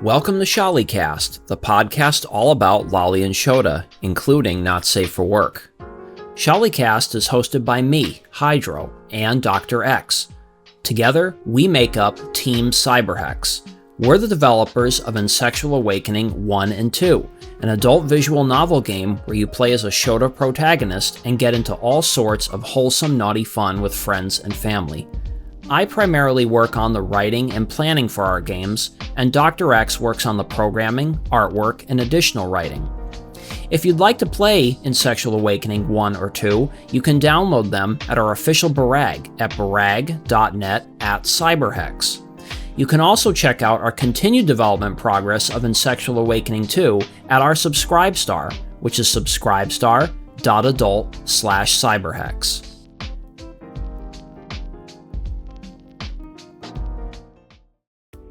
Welcome to Sholicast, the podcast all about Lolly and Shota, including Not Safe for Work. Sholicast is hosted by me, Hydro, and Dr. X. Together, we make up Team Cyberhex. We're the developers of Insexual Awakening 1 and 2, an adult visual novel game where you play as a Shota protagonist and get into all sorts of wholesome, naughty fun with friends and family. I primarily work on the writing and planning for our games, and Dr. X works on the programming, artwork, and additional writing. If you'd like to play Insexual Awakening 1 or 2, you can download them at our official Barag at barag.net/cyberhex. You can also check out our continued development progress of Insexual Awakening 2 at our Subscribestar, which is subscribestar.adult/cyberhex.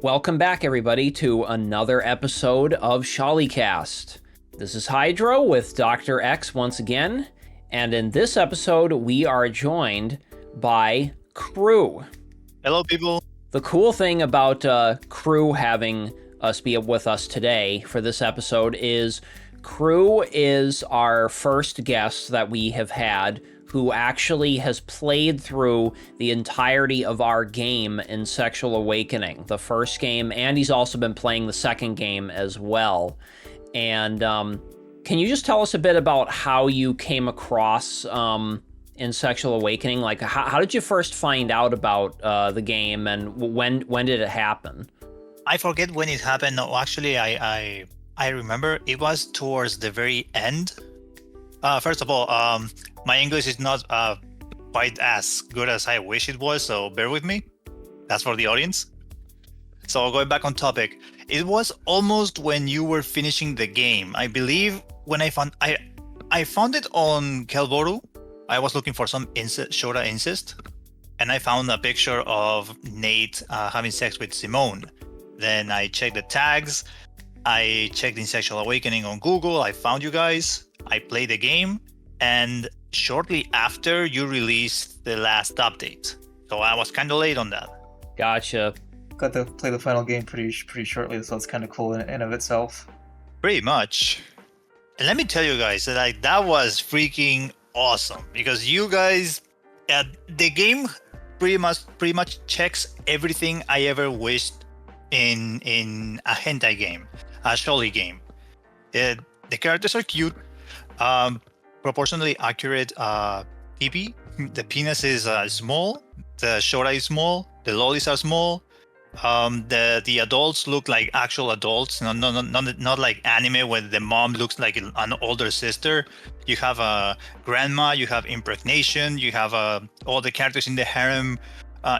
Welcome back, everybody, to another episode of Sholicast. This is Hydro with Dr. X once again, and in this episode, we are joined by Crew. Hello, people. The cool thing about Crew having us be with us today for this episode is Crew is our first guest that we have had who actually has played through the entirety of our game Insexual Awakening, the first game, and he's also been playing the second game as well. And can you just tell us a bit about how you came across Insexual Awakening? Like, how did you first find out about the game, and when did it happen? I forget when it happened. No, actually, I remember it was towards the very end. First of all, my English is not quite as good as I wish it was, so bear with me. That's for the audience. So going back on topic, it was almost when you were finishing the game. I believe when I found it on Kelboru. I was looking for some Shota incest, and I found a picture of Nate having sex with Simone. Then I checked the tags. I checked Insexual Awakening on Google. I found you guys. I played the game, and shortly after you released the last update. So I was kind of late on that. Gotcha. Got to play the final game pretty shortly, so it's kind of cool in and of itself. Pretty much. And let me tell you guys that that was freaking awesome, because you guys, the game pretty much checks everything I ever wished in a hentai game, a sholi game. The characters are cute, proportionally accurate PP. The penis is small, the shota is small, the lollies are small. The adults look like actual adults, not like anime where the mom looks like an older sister. You have a grandma, you have impregnation, you have all the characters in the harem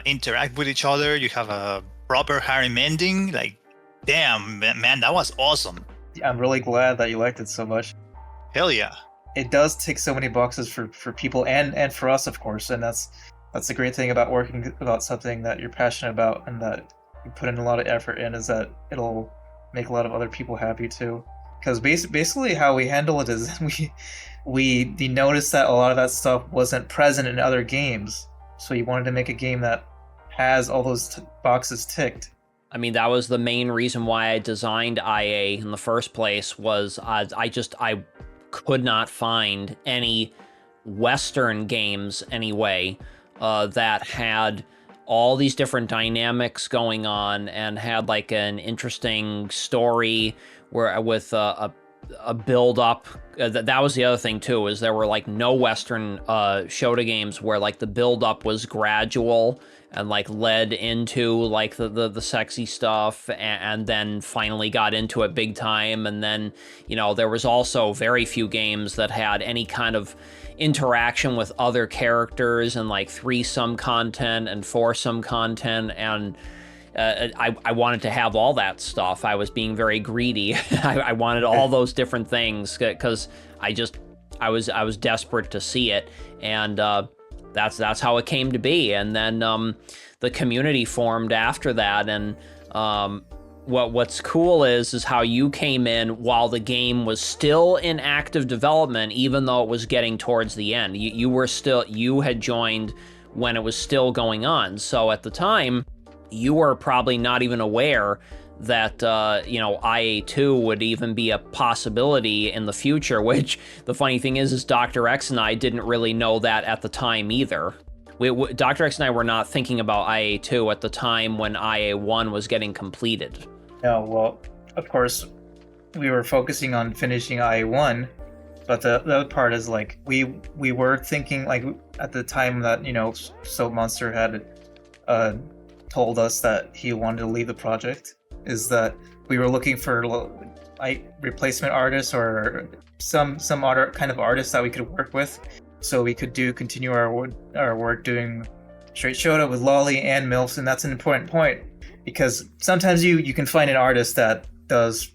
interact with each other. You have a proper harem ending. Like, damn, man, that was awesome. I'm really glad that you liked it so much. Hell yeah. It does tick so many boxes for people and for us, of course, and that's the great thing about working about something that you're passionate about and that you put in a lot of effort in, is that it'll make a lot of other people happy too. Because basically how we handle it is we noticed that a lot of that stuff wasn't present in other games, so you wanted to make a game that has all those boxes ticked. I mean, that was the main reason why I designed IA in the first place, was I could not find any Western games anyway that had all these different dynamics going on and had like an interesting story where with a build up. That was the other thing too, is there were like no Western Shota games where like the build up was gradual and like led into like the sexy stuff and then finally got into it big time. And then, you know, there was also very few games that had any kind of interaction with other characters and like threesome content and foursome content, and I wanted to have all that stuff. I was being very greedy. I wanted all those different things because I was desperate to see it, and that's how it came to be. And then the community formed after that, and what's cool is how you came in while the game was still in active development, even though it was getting towards the end. You had joined when it was still going on. So at the time, you were probably not even aware that IA2 would even be a possibility in the future, which the funny thing is Dr. X and I didn't really know that at the time either. Dr. X and I were not thinking about IA2 at the time when IA1 was getting completed. No, well, of course, we were focusing on finishing IA1, but the other part is like we were thinking like at the time that Soap Monster had told us that he wanted to leave the project, is that we were looking for like replacement artists or some other kind of artists that we could work with, so we could continue our work doing straight Shota with Lolly and MILFs. And that's an important point, because sometimes you can find an artist that does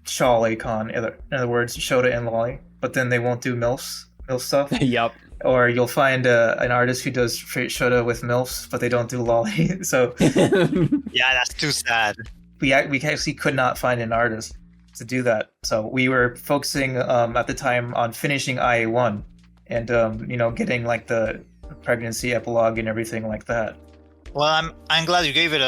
Sholicon, in other words, Shota and Lolly, but then they won't do MILF stuff. Yep. Or you'll find an artist who does straight Shota with MILFs, but they don't do Lolly. So Yeah, that's too sad. we actually could not find an artist to do that. So we were focusing at the time on finishing IA1 and getting like the pregnancy epilogue and everything like that. Well, I'm glad you gave it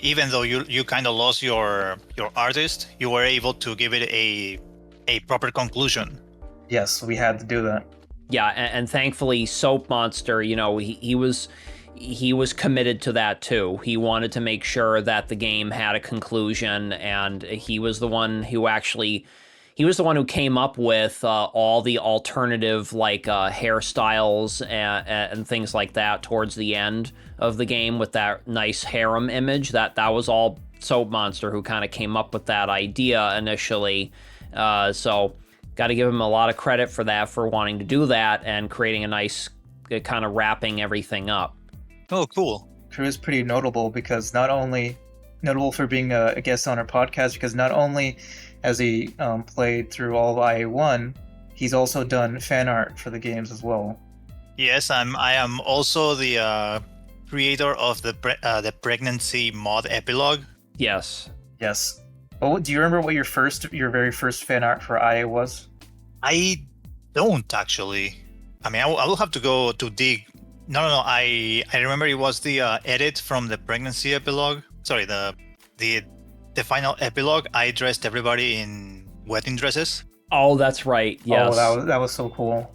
even though you kind of lost your artist, you were able to give it a proper conclusion. Yes, we had to do that. Yeah, and thankfully Soap Monster, he was committed to that too. He wanted to make sure that the game had a conclusion, and he was the one who came up with all the alternative like hairstyles and things like that towards the end of the game with that nice harem image. That was all Soap Monster who kind of came up with that idea initially. So got to give him a lot of credit for that, for wanting to do that and creating a nice kind of wrapping everything up. Oh, cool. Crew is pretty notable because not only notable for being a guest on our podcast, because not only has he played through all of IA1, he's also done fan art for the games as well. Yes, I am also the creator of the pregnancy mod epilogue. Yes. Yes. Oh, do you remember what your very first fan art for IA was? I don't actually. I mean, I will have to go to dig. No. I remember it was the edit from the pregnancy epilogue. Sorry, the final epilogue. I dressed everybody in wedding dresses. Oh, that's right. Yes. Oh, that was so cool.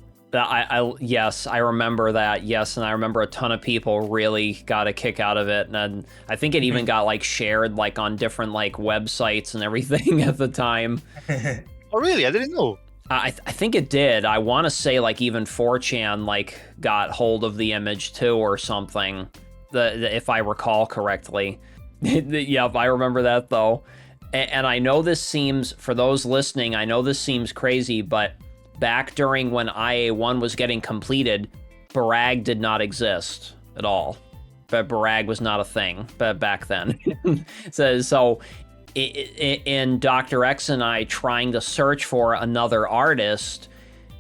Yes, I remember that. Yes, and I remember a ton of people really got a kick out of it, and I think it even got like shared like on different like websites and everything at the time. Oh, really? I didn't know. I think it did. I want to say like even 4chan like got hold of the image too or something. If I recall correctly. Yep, I remember that though. And I know this seems, for those listening, I know this seems crazy, but back during when IA1 was getting completed, Barag did not exist at all. But Barag was not a thing back then. So in Dr. X and I trying to search for another artist,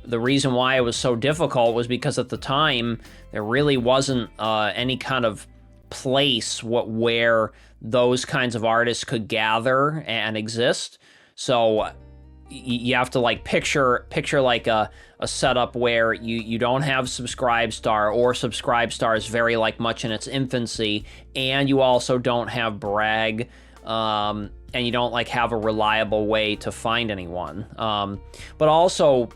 the reason why it was so difficult was because at the time, there really wasn't any kind of place where those kinds of artists could gather and exist. So you have to like picture like a setup where you don't have Subscribestar, or Subscribestar is very like much in its infancy, and you also don't have Brag, and you don't like have a reliable way to find anyone. But also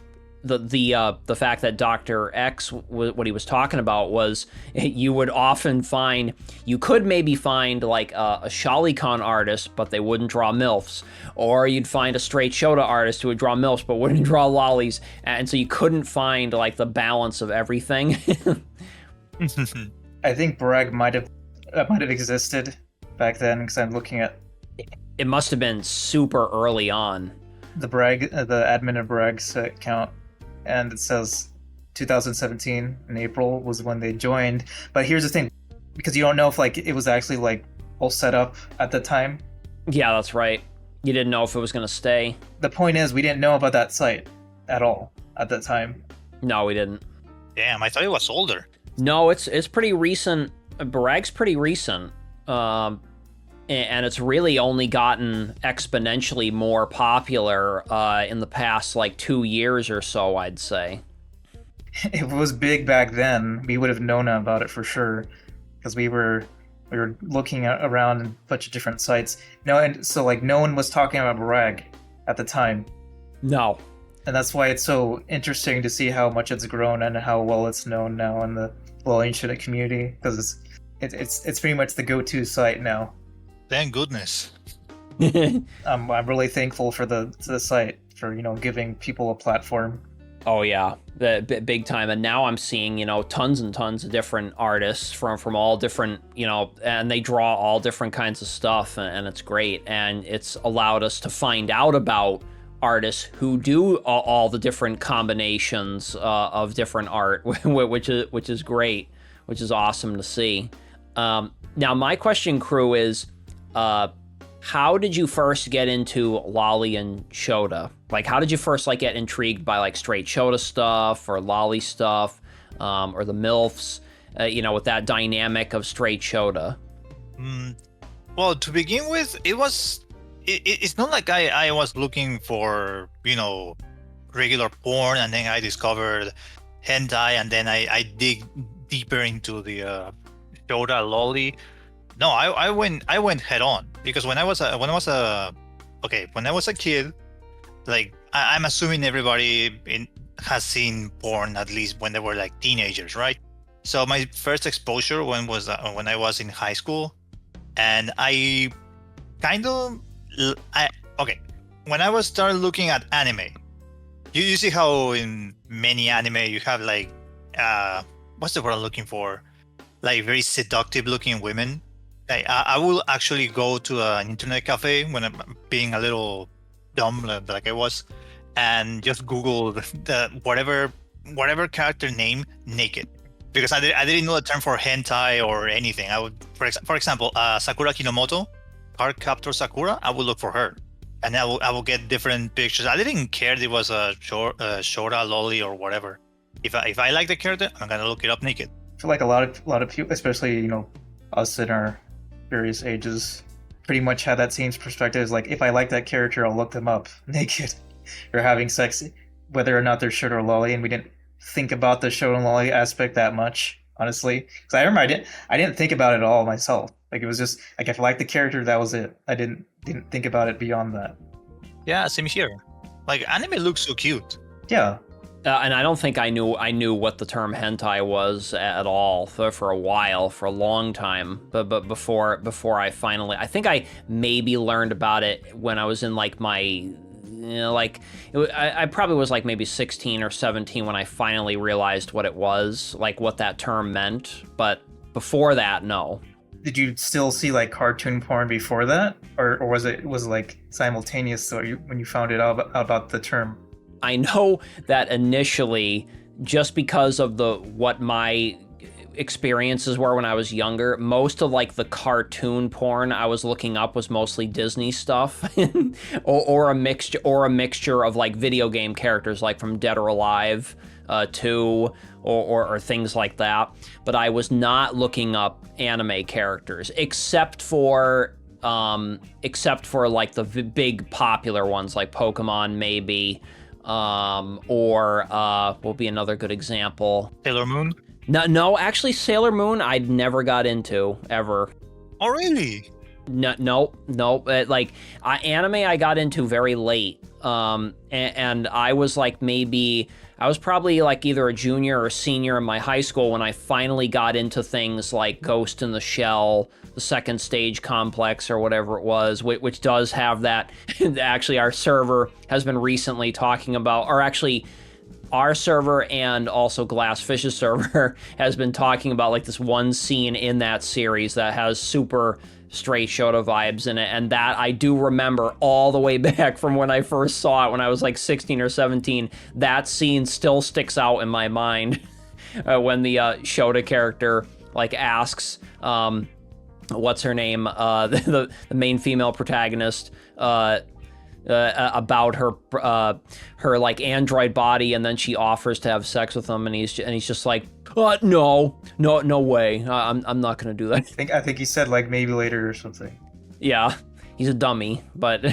the fact that Dr. X, what he was talking about was you would often find, you could maybe find like a Sholicon artist, but they wouldn't draw MILFs, or you'd find a straight Shota artist who would draw MILFs but wouldn't draw lollies, and so you couldn't find like the balance of everything. I think Brag might have existed back then, because I'm looking at it must have been super early on. The admin of Brag's account, and it says 2017 in April was when they joined. But here's the thing, because you don't know if like it was actually like all set up at the time. Yeah, that's right. You didn't know if it was going to stay. The point is, we didn't know about that site at all at that time. No, we didn't. Damn, I thought it was older. No, it's pretty recent. Barag's pretty recent. And it's really only gotten exponentially more popular in the past like 2 years or so, I'd say. It was big back then. We would have known about it for sure, because we were We were looking around a bunch of different sites. And so like no one was talking about Brag at the time. No. And that's why it's so interesting to see how much it's grown and how well it's known now in the internet community, because it's pretty much the go-to site now. Thank goodness. I'm really thankful for the site for giving people a platform. Oh yeah, the big time. And now I'm seeing tons and tons of different artists from all different and they draw all different kinds of stuff, and it's great. And it's allowed us to find out about artists who do all the different combinations of different art, which is great, which is awesome to see. Now my question, crew, is how did you first get into Lolly and Shota? Like, how did you first get intrigued by straight Shota stuff or Lolly stuff, or the MILFs, with that dynamic of straight Shota? Well, to begin with, it's not like I was looking for, regular porn, and then I discovered hentai, and then I dig deeper into the Shota Lolly. No, I went head on, because when I was a kid, I'm assuming everybody has seen porn at least when they were teenagers, right? So my first exposure when I was in high school, and I kind of when I was started looking at anime, you see how in many anime you have what's the word I'm looking for, very seductive looking women. I will actually go to an internet cafe when I'm being a little dumb like I was, and just Google the whatever character name naked, because I didn't know the term for hentai or anything. I would, for example, Sakura Kinomoto, Card Captor Sakura. I would look for her, and I will get different pictures. I didn't care if it was a Shota, Lolly, or whatever. If I like the character, I'm gonna look it up naked. I feel like a lot of people, especially us in our various ages, pretty much have that same perspective. Is if I like that character, I'll look them up naked or having sex, whether or not they're Shota or Lolly. And we didn't think about the Shota and Lolly aspect that much, honestly, because I remember I didn't think about it at all myself. It was just if I liked the character, that was it. I didn't think about it beyond that. Yeah, same here. Anime looks so cute. Yeah. And I don't think I knew what the term hentai was at all for a while, for a long time. But before I finally, I think I maybe learned about it when I was in my, I probably was maybe 16 or 17 when I finally realized what it was, what that term meant. But before that, no. Did you still see cartoon porn before that, or was it simultaneous? So when you found it out about the term? I know that initially, just because of what my experiences were when I was younger, most of the cartoon porn I was looking up was mostly Disney stuff, or a mixture of video game characters, from Dead or Alive 2, or things like that. But I was not looking up anime characters, except for the big popular ones like Pokemon, maybe. Or will be another good example. Sailor Moon? No, actually Sailor Moon I'd never got into, ever. Oh, really? No. Anime I got into very late. And I was I was probably either a junior or senior in my high school when I finally got into things like Ghost in the Shell, the Second Stage Complex, or whatever it was, which does have that. Actually, our server has been recently talking about, or actually, our server and also Glassfish's server has been talking about this one scene in that series that has super straight Shota vibes in it, and that I do remember all the way back from when I first saw it when I was 16 or 17. That scene still sticks out in my mind when the Shota character asks what's her name, the main female protagonist, about her android body, and then she offers to have sex with him, and he's just no way, I'm not gonna do that. I think he said maybe later or something. Yeah, he's a dummy, but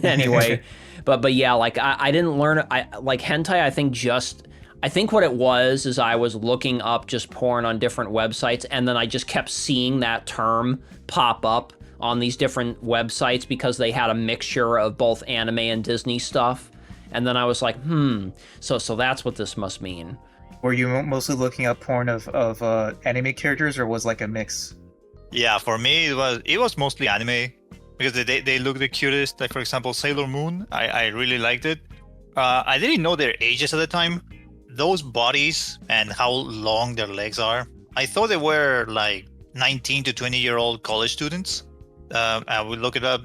anyway. but yeah, I didn't learn hentai. I think I think what it was is I was looking up just porn on different websites, and then I just kept seeing that term pop up on these different websites because they had a mixture of both anime and Disney stuff. And then I was like, so that's what this must mean. Were you mostly looking up porn of anime characters, or was like a mix? Yeah, for me it was mostly anime because they look the cutest. Like for example, Sailor Moon, I really liked it. I didn't know their ages at the time. Those bodies and how long their legs are, I thought they were like 19 to 20-year-old college students. I would look it up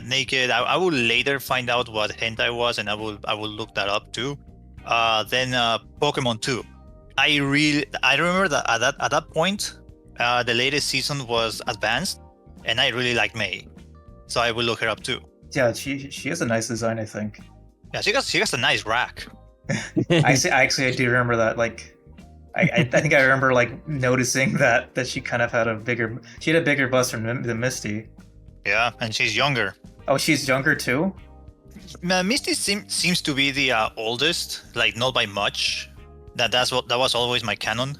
naked. I will later find out what hentai was, and I will look that up too. Then Pokemon 2. I remember that at that point, the latest season was advanced, and I really liked May, so I will look her up too. Yeah, she has a nice design, I think. Yeah, she has a nice rack. I do remember that. Like, I think I remember like noticing that she kind of had a bigger bust than Misty. Yeah, and she's younger. Oh, she's younger too? Misty seems to be the oldest, like not by much. That was always my canon.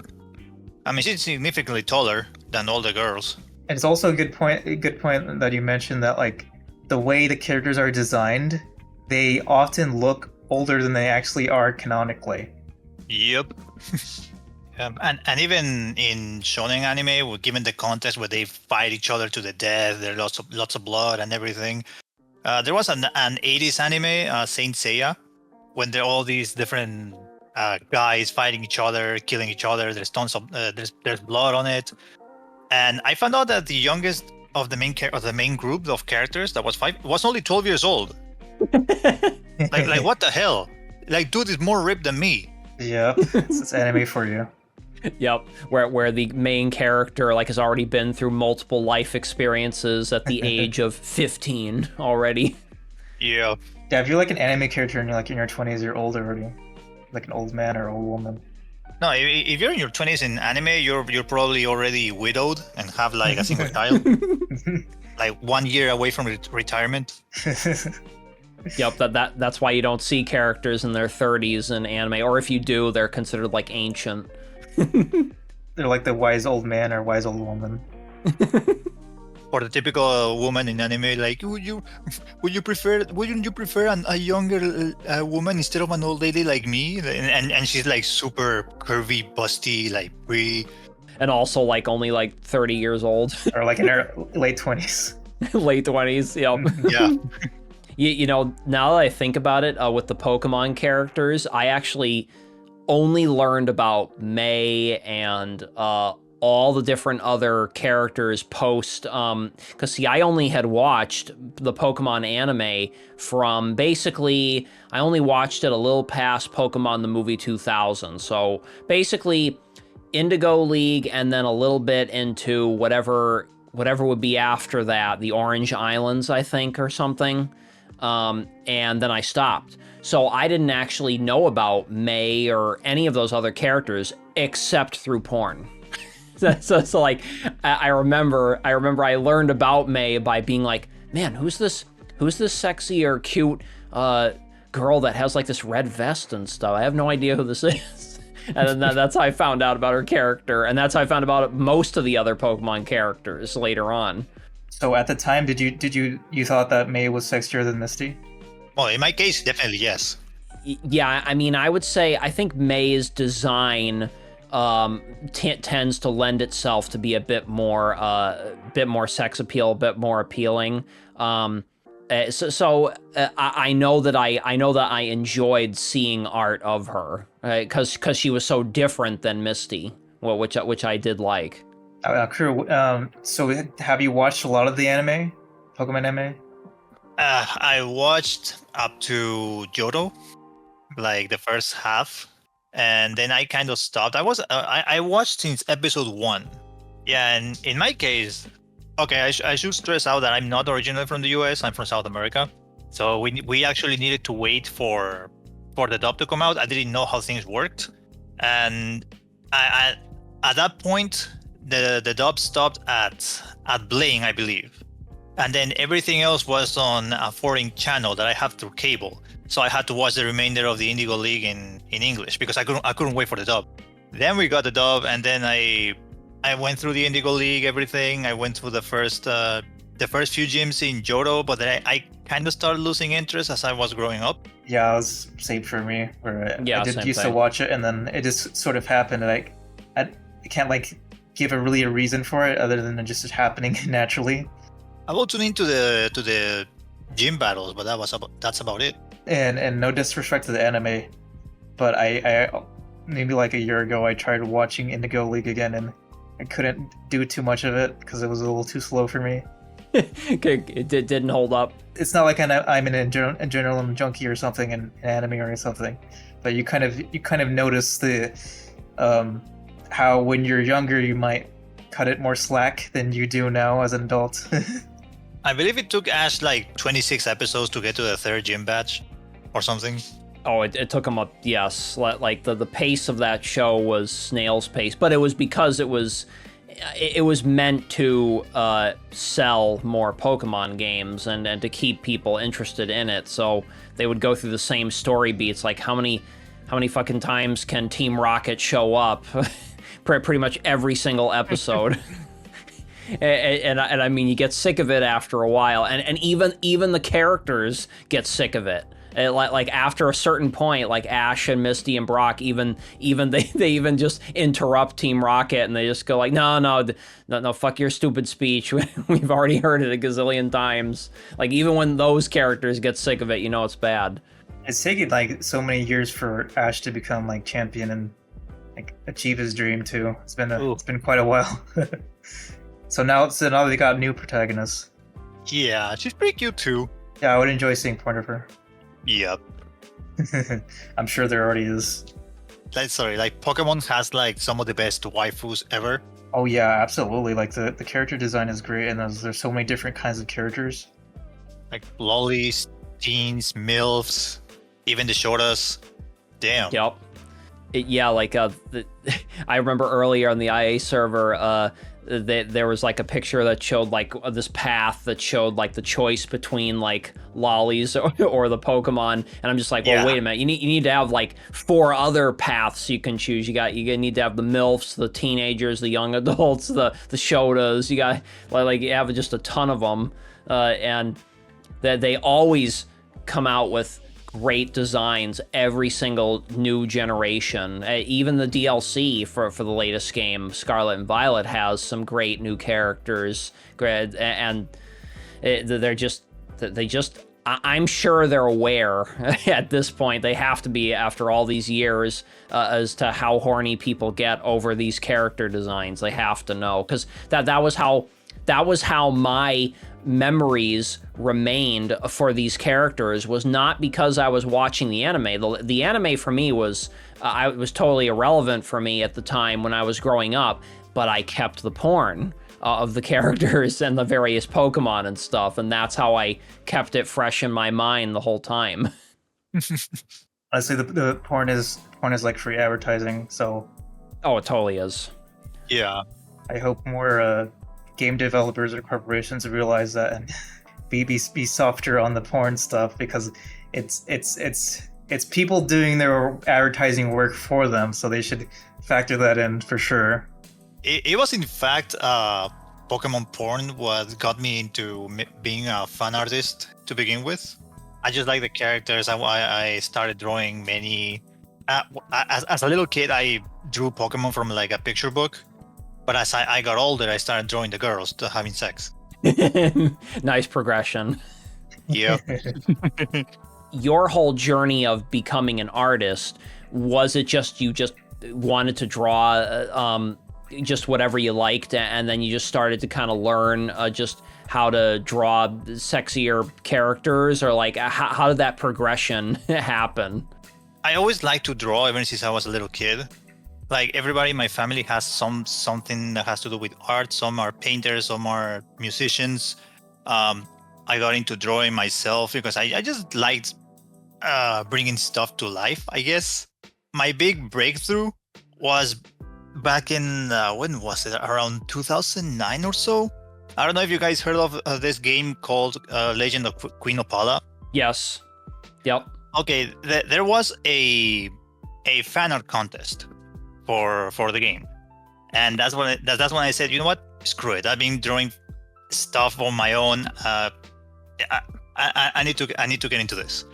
I mean, she's significantly taller than all the girls. And it's also a good point that you mentioned that like the way the characters are designed, they often look older than they actually are canonically. Yep. And even in shonen anime, given the context where they fight each other to the death, there's lots of blood and everything. There was an 80s anime, Saint Seiya, when there are all these different guys fighting each other, killing each other. There's tons of there's blood on it, and I found out that the youngest of the main group of characters that was only 12 years old. like what the hell? Like, dude is more ripped than me. Yep, it's anime for you. Yep, where the main character like has already been through multiple life experiences at the age of 15 already. Yeah. Yeah, if you're like an anime character and you're like in your 20s, you're old already. Like an old man or old woman. No, if you're in your 20s in anime, you're probably already widowed and have like a single child. Like 1 year away from retirement. Yep, that's why you don't see characters in their 30s in anime, or if you do, they're considered like ancient. They're like the wise old man or wise old woman. Or the typical woman in anime, like, wouldn't you prefer a younger woman instead of an old lady like me? And she's like super curvy, busty, like pretty. And also like only like 30 years old. Or like in her late 20s. Late 20s, yep. Yeah. You know, now that I think about it, with the Pokemon characters, I actually only learned about May and all the different other characters post, because see, I only had watched the Pokemon anime from basically, I only watched it a little past Pokemon the movie 2000. So basically Indigo League, and then a little bit into whatever would be after that, the Orange Islands, I think, or something. And then I stopped. So I didn't actually know about May or any of those other characters except through porn. So like, I remember I learned about May by being like, man, who's this sexy or cute girl that has like this red vest and stuff? I have no idea who this is. And then that's how I found out about her character, and that's how I found about most of the other Pokemon characters later on. So at the time, did you thought that May was sexier than Misty? Well, in my case, definitely yes. Yeah, I mean, I would say I think May's design tends to lend itself to be a bit more sex appeal, a bit more appealing. So I know that I enjoyed seeing art of her, because she was so different than Misty, well, which I did like. Crew, so have you watched a lot of the anime, Pokemon anime? I watched up to Johto, like the first half, and then I kind of stopped. I watched since episode 1. Yeah, and in my case, okay, I should stress out that I'm not originally from the US. I'm from South America, so we actually needed to wait for the dub to come out. I didn't know how things worked, and I at that point the dub stopped at Blaine, I believe. and then everything else was on a foreign channel that I have through cable. So I had to watch the remainder of the Indigo League in English because I couldn't wait for the dub. Then we got the dub, and then I went through the Indigo League, everything. I went through the first few gyms in Johto, but then I kind of started losing interest as I was growing up. Yeah, it was same for me. Where Yeah, I did same used to thing. watch it, and then it just sort of happened. And I can't like give a reason for it other than it just happening naturally. I will tune into the gym battles, but that's about it. And no disrespect to the anime, but I maybe like a year ago I tried watching Indigo League again, and I couldn't do too much of it because it was a little too slow for me. It didn't hold up. It's not like I'm an adrenaline junkie or something in anime or something, but you kind of notice the how when you're younger you might cut it more slack than you do now as an adult. I believe it took Ash like 26 episodes to get to the third gym badge or something. Oh, it took him up. Yes, like the pace of that show was snail's pace, but it was because it was meant to sell more Pokemon games and to keep people interested in it. So they would go through the same story beats. Like how many fucking times can Team Rocket show up? Pretty much every single episode. And I mean, you get sick of it after a while, and even the characters get sick of it. Like after a certain point, like Ash and Misty and Brock, even they even just interrupt Team Rocket and they just go like, no, fuck your stupid speech. We've already heard it a gazillion times. Like even when those characters get sick of it, you know it's bad. It's taken like so many years for Ash to become like champion and like achieve his dream too. It's been quite a while. So now they got new protagonists. Yeah, she's pretty cute too. Yeah, I would enjoy seeing more of her. Yep. I'm sure there already is. Like Pokemon has like some of the best waifus ever. Oh yeah, absolutely. Like the character design is great, and there's so many different kinds of characters. Like lollies, teens, milfs, even the shortas. Damn. Yep. I remember earlier on the IA server, there was like a picture that showed like this path that showed like the choice between like lollies or the Pokemon, and I'm just like, well, wait a minute, you need to have like 4 other paths you can choose. You need to have the MILFs, the teenagers, the young adults, the Shotas. You got like you have just a ton of them, and that they always come out with great designs every single new generation. Even the DLC for the latest game, Scarlet and Violet, has some great new characters, and I'm sure they're aware at this point, they have to be after all these years, as to how horny people get over these character designs. They have to know, because that was how my memories remained for these characters, was not because I was watching the anime. The anime for me was totally irrelevant for me at the time when I was growing up, but I kept the porn of the characters and the various Pokemon and stuff, and that's how I kept it fresh in my mind the whole time. Honestly, the porn is like free advertising, so. Oh, it totally is. Yeah. I hope more game developers or corporations realize that and be softer on the porn stuff, because it's people doing their advertising work for them, so they should factor that in for sure. It was in fact Pokemon porn what got me into being a fan artist to begin with. I just like the characters. I started drawing many. As a little kid, I drew Pokemon from like a picture book. But as I got older, I started drawing the girls to having sex. Nice progression. Yeah. Your whole journey of becoming an artist, was it just you just wanted to draw just whatever you liked, and then you just started to kind of learn just how to draw sexier characters, or like how did that progression happen? I always liked to draw ever since I was a little kid. Like everybody in my family has something that has to do with art. Some are painters, some are musicians. I got into drawing myself because I just liked bringing stuff to life, I guess. My big breakthrough was back in, when was it? Around 2009 or so. I don't know if you guys heard of this game called Legend of Queen Opala. Yes. Yep. Okay, there was a fan art contest for the game, and that's when I said, you know what, screw it. I've been drawing stuff on my own. I need to get into this.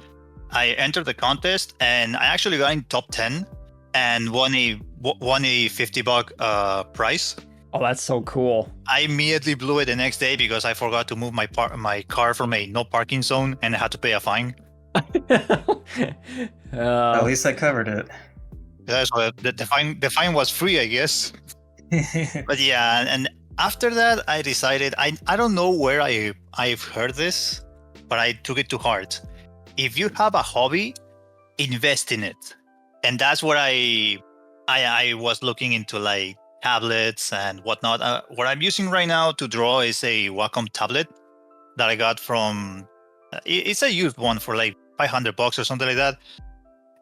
I entered the contest and I actually got in top 10 and won a $50 prize. Oh, that's so cool. I immediately blew it the next day because I forgot to move my car from a no parking zone and I had to pay a fine. At least I covered it. Yeah, so the fine was free, I guess. But yeah, and after that, I decided, I don't know where I've heard this, but I took it to heart. If you have a hobby, invest in it. And that's what I was looking into, like tablets and whatnot. What I'm using right now to draw is a Wacom tablet that I got from, it's a used one for like $500 or something like that.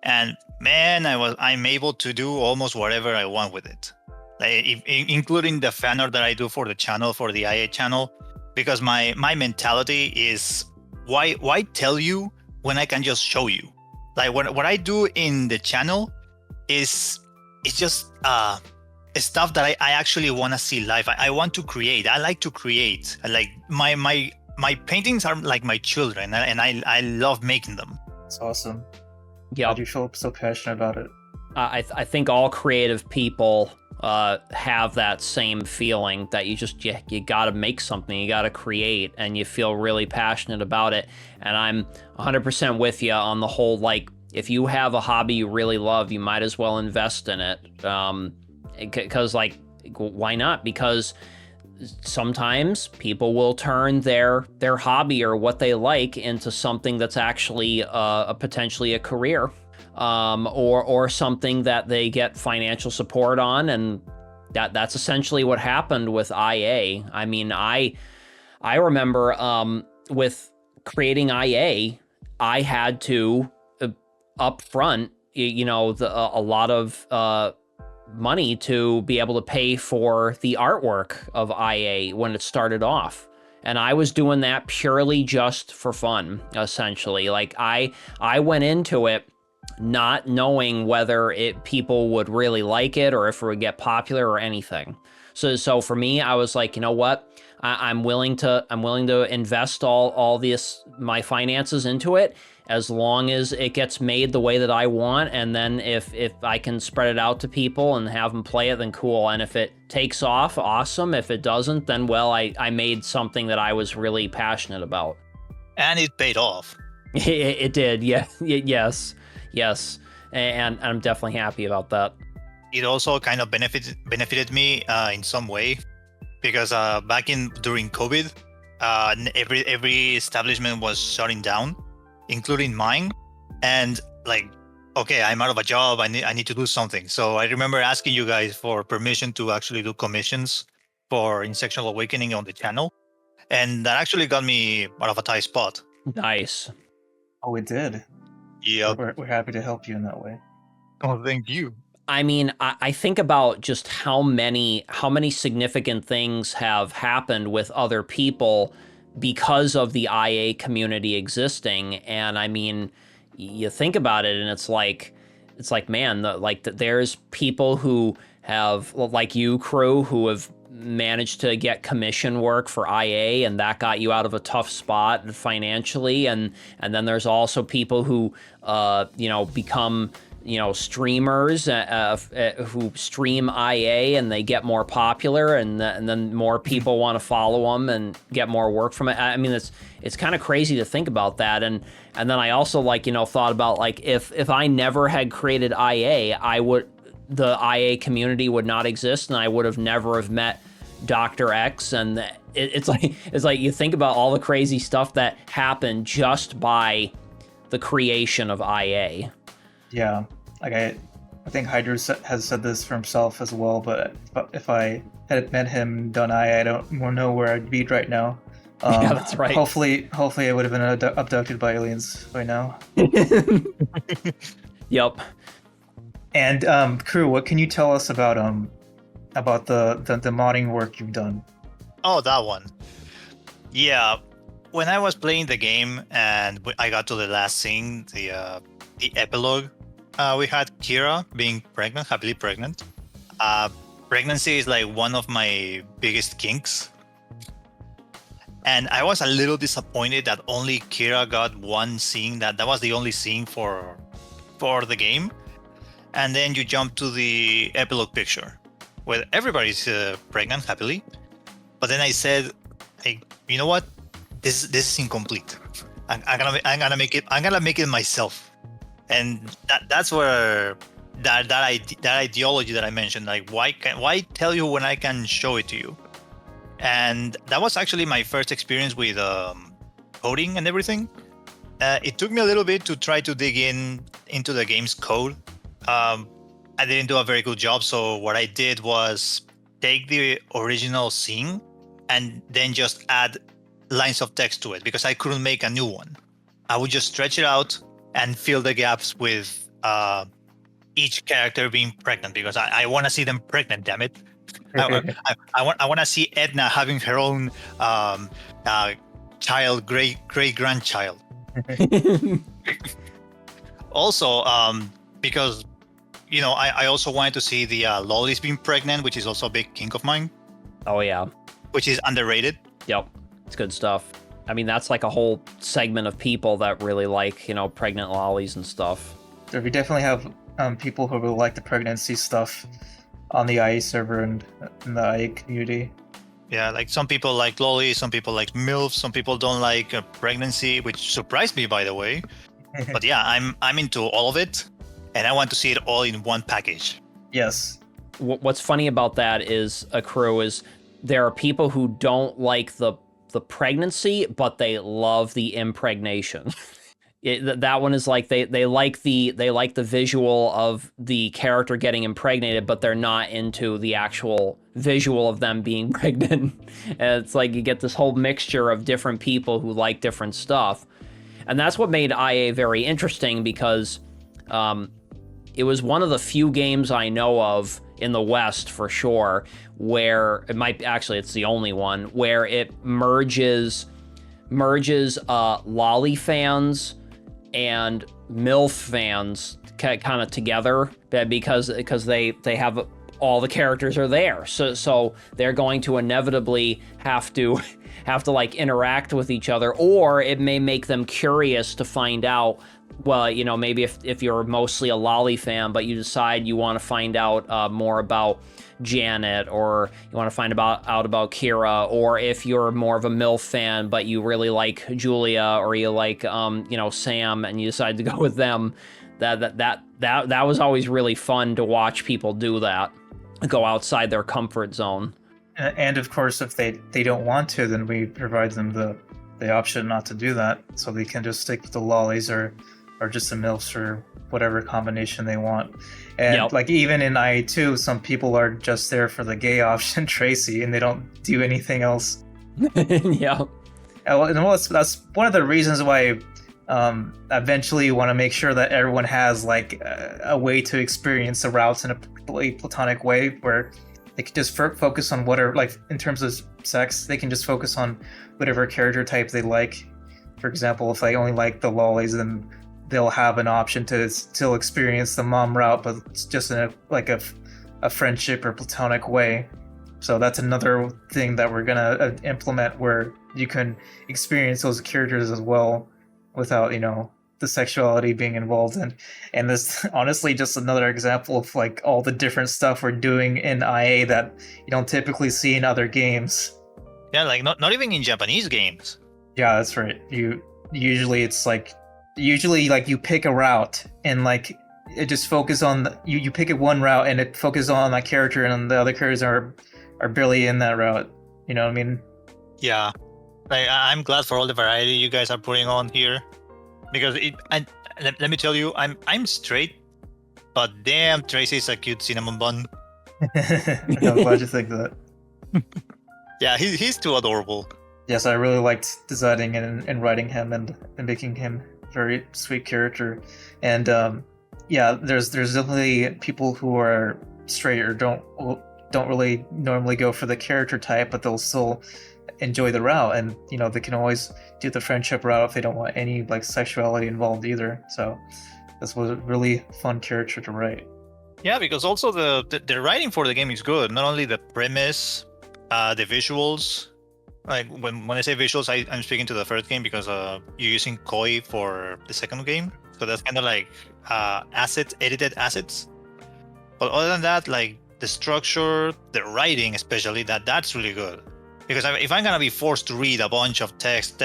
And man, I'm able to do almost whatever I want with it. Like including the fan art that I do for the channel, for the IA channel, because my mentality is, why tell you when I can just show you? Like what I do in the channel it's just stuff that I actually want to see live. I want to create. I like to create. Like my paintings are like my children, and I love making them. It's awesome. Yeah. Why do you feel so passionate about it? I think all creative people have that same feeling that you got to make something, you got to create, and you feel really passionate about it. And I'm 100% with you on the whole, like, if you have a hobby you really love, you might as well invest in it. Because, like, why not? Because sometimes people will turn their hobby or what they like into something that's actually potentially a career. Or something that they get financial support on, and that's essentially what happened with IA. I mean, I remember with creating IA, I had to up front, a lot of money to be able to pay for the artwork of IA when it started off. And I was doing that purely just for fun, essentially. Like I went into it not knowing whether people would really like it or if it would get popular or anything. So for me, I was like, you know what? I'm willing to invest all my finances into it, as long as it gets made the way that I want. And then if I can spread it out to people and have them play it, then cool. And if it takes off, awesome. If it doesn't, then well, I made something that I was really passionate about. And it paid off. It did. Yeah. Yes. And I'm definitely happy about that. It also kind of benefited me in some way, because during COVID, every establishment was shutting down, including mine. And like, okay, I'm out of a job. I need to do something. So I remember asking you guys for permission to actually do commissions for Insectional Awakening on the channel, and that actually got me out of a tight spot. Nice. Oh, it did. Yeah. We're happy to help you in that way. Oh, thank you. I mean, I think about just how many significant things have happened with other people because of the IA community existing. And I mean, you think about it, and it's like, man, there's people who have, like you, Crew, who have managed to get commission work for IA, and that got you out of a tough spot financially. And then there's also people who, become, streamers who stream IA, and they get more popular, and then more people want to follow them and get more work from it. I mean, it's kind of crazy to think about that. And then I also thought about, like, if I never had created IA, the IA community would not exist, and I would have never have met Dr. X. And it's like you think about all the crazy stuff that happened just by the creation of IA. Yeah, like I think Hydra has said this for himself as well, but if I had met him and done IA, I don't know where I'd be right now. Yeah, that's right. Hopefully I would have been abducted by aliens by now. Yep. And Crew, what can you tell us about the modding work you've done? Oh, that one. Yeah, when I was playing the game and I got to the last scene, the epilogue, we had Kira being pregnant, happily pregnant. Pregnancy is like one of my biggest kinks, and I was a little disappointed that only Kira got one scene. That was the only scene for the game, and then you jump to the epilogue picture, where everybody's pregnant happily. But then I said, hey, you know what? This is incomplete. I'm gonna make it myself, and that's where that ideology that I mentioned, like why tell you when I can show it to you? And that was actually my first experience with coding and everything. It took me a little bit to try to dig into the game's code. I didn't do a very good job, so what I did was take the original scene and then just add lines of text to it, because I couldn't make a new one. I would just stretch it out and fill the gaps with each character being pregnant, because I want to see them pregnant, damn it. I want to see Edna having her own child, great grandchild. Also, because I also wanted to see the lollies being pregnant, which is also a big kink of mine. Oh yeah, which is underrated. Yep, it's good stuff. I mean, that's like a whole segment of people that really like pregnant lollies and stuff. So we definitely have people who really like the pregnancy stuff on the IA server and in the IA community. Yeah, like some people like lollies, some people like MILF, some people don't like pregnancy, which surprised me, by the way. But yeah, I'm into all of it, and I want to see it all in one package. Yes. What's funny about that is there are people who don't like the pregnancy, but they love the impregnation. That one is like they like the visual of the character getting impregnated, but they're not into the actual visual of them being pregnant. And it's like you get this whole mixture of different people who like different stuff. And that's what made IA very interesting, because it was one of the few games I know of in the West, for sure, where it's the only one where it merges lolly fans and MILF fans kind of together, because they have all the characters are there, so they're going to inevitably have to like interact with each other, or it may make them curious to find out. Well, maybe if you're mostly a lolly fan, but you decide you want to find out more about Janet, or you want to find out about Kira, or if you're more of a MILF fan, but you really like Julia, or you like Sam, and you decide to go with them. That was always really fun to watch people do that, go outside their comfort zone. And of course, if they don't want to, then we provide them the option not to do that, so they can just stick with the lollies or just the MILFs, or whatever combination they want. And like even in IA2, some people are just there for the gay option, Tracy, and they don't do anything else. Yeah. And that's one of the reasons why eventually you want to make sure that everyone has like a way to experience the routes in a platonic way, where they can just focus on whatever, like in terms of sex, they can just focus on whatever character type they like. For example, if they only like the lollies, then they'll have an option to still experience the mom route, but it's just in a friendship or platonic way. So that's another thing that we're gonna implement, where you can experience those characters as well without the sexuality being involved in. And this honestly just another example of like all the different stuff we're doing in IA that you don't typically see in other games. Yeah, like not even in Japanese games. Yeah, that's right. Usually you pick a route, and like it just focus on you pick it one route, and it focuses on that character, and the other characters are barely in that route. You know what I mean? Yeah, like I'm glad for all the variety you guys are putting on here, because let me tell you, I'm straight, but damn, Tracy's a cute cinnamon bun. I'm glad you think that. Yeah, he's too adorable. Yes, I really liked designing and writing him and making him a very sweet character. And yeah, there's definitely people who are straight or don't really normally go for the character type, but they'll still enjoy the route, and they can always do the friendship route if they don't want any like sexuality involved either. So this was a really fun character to write. Yeah, because also the writing for the game is good. Not only the premise, the visuals. Like when I say visuals, I'm speaking to the first game because you're using Koi for the second game, so that's kind of like edited assets. But other than that, like the structure, the writing, especially that's really good. Because if I'm gonna be forced to read a bunch of text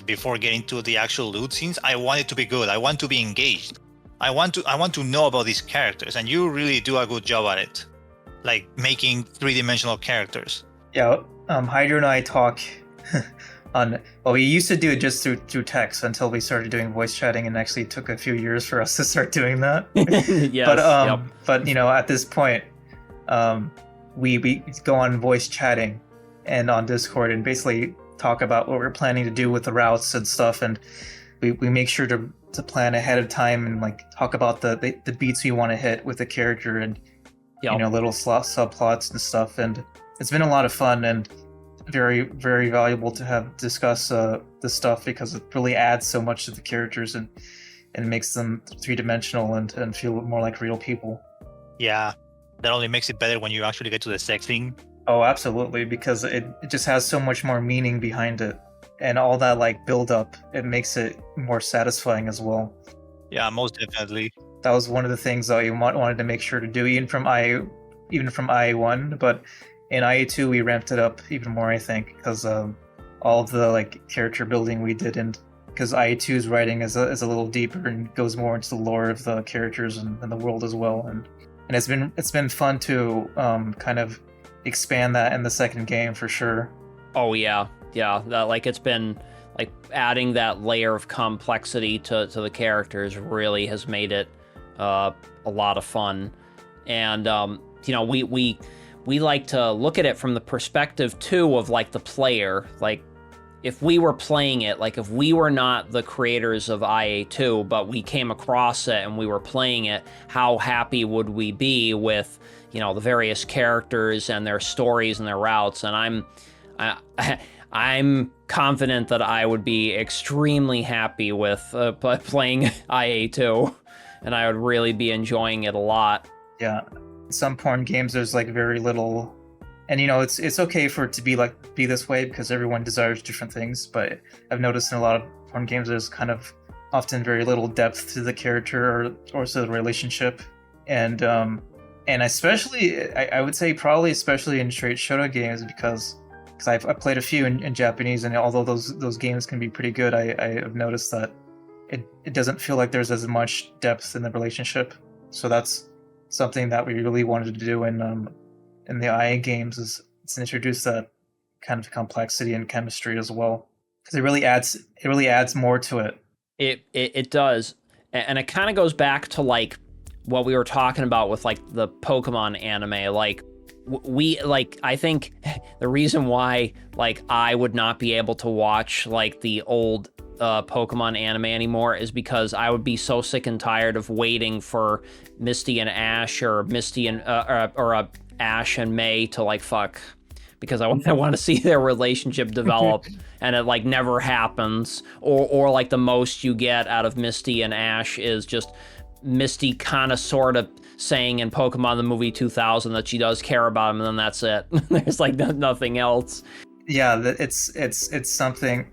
before getting to the actual loot scenes, I want it to be good. I want to be engaged. I want to know about these characters, and you really do a good job at it, like making 3-dimensional characters. Yeah, Hydra and I talk we used to do it just through text until we started doing voice chatting, and actually it took a few years for us to start doing that. Yes, but at this point, we go on voice chatting and on Discord and basically talk about what we're planning to do with the routes and stuff, and we make sure to plan ahead of time and like talk about the beats we want to hit with the character, and little subplots and stuff. And it's been a lot of fun and very, very valuable to have discuss this stuff, because it really adds so much to the characters and makes them 3-dimensional and feel more like real people. Yeah, that only makes it better when you actually get to the sex scene. Oh, absolutely, because it just has so much more meaning behind it, and all that like build up, it makes it more satisfying as well. Yeah, most definitely. That was one of the things that I wanted to make sure to do, even from IA1, but in IA2 we ramped it up even more, I think, because all of the like character building we did, and because IA2's writing is a little deeper and goes more into the lore of the characters and the world as well, and it's been fun to kind of expand that in the second game for sure. Oh yeah, that, like, it's been like adding that layer of complexity to the characters really has made it a lot of fun. And we like to look at it from the perspective too of like the player. Like if we were playing it, like if we were not the creators of IA2, but we came across it and we were playing it, how happy would we be with the various characters and their stories and their routes? And I'm confident that I would be extremely happy with playing IA2, and I would really be enjoying it a lot. Yeah, some porn games there's like very little, and it's okay for it to be this way because everyone desires different things. But I've noticed in a lot of porn games there's kind of often very little depth to the character or to the relationship, and especially I would say probably especially in straight shooter games, because I've played a few in Japanese, and although those games can be pretty good, I have noticed that it doesn't feel like there's as much depth in the relationship. So that's something that we really wanted to do in the IA games, is introduce that kind of complexity and chemistry as well, because it really adds more to it. It does, and it kind of goes back to like what we were talking about with like the Pokemon anime. Like I think the reason why like I would not be able to watch like the old Pokemon anime anymore is because I would be so sick and tired of waiting for Misty and Ash, or Misty and or Ash and May to like fuck, because I want to see their relationship develop and it like never happens, or like the most you get out of Misty and Ash is just Misty kind of sort of saying in Pokemon the movie 2000 that she does care about him, and then that's it. There's like nothing else. Yeah, it's something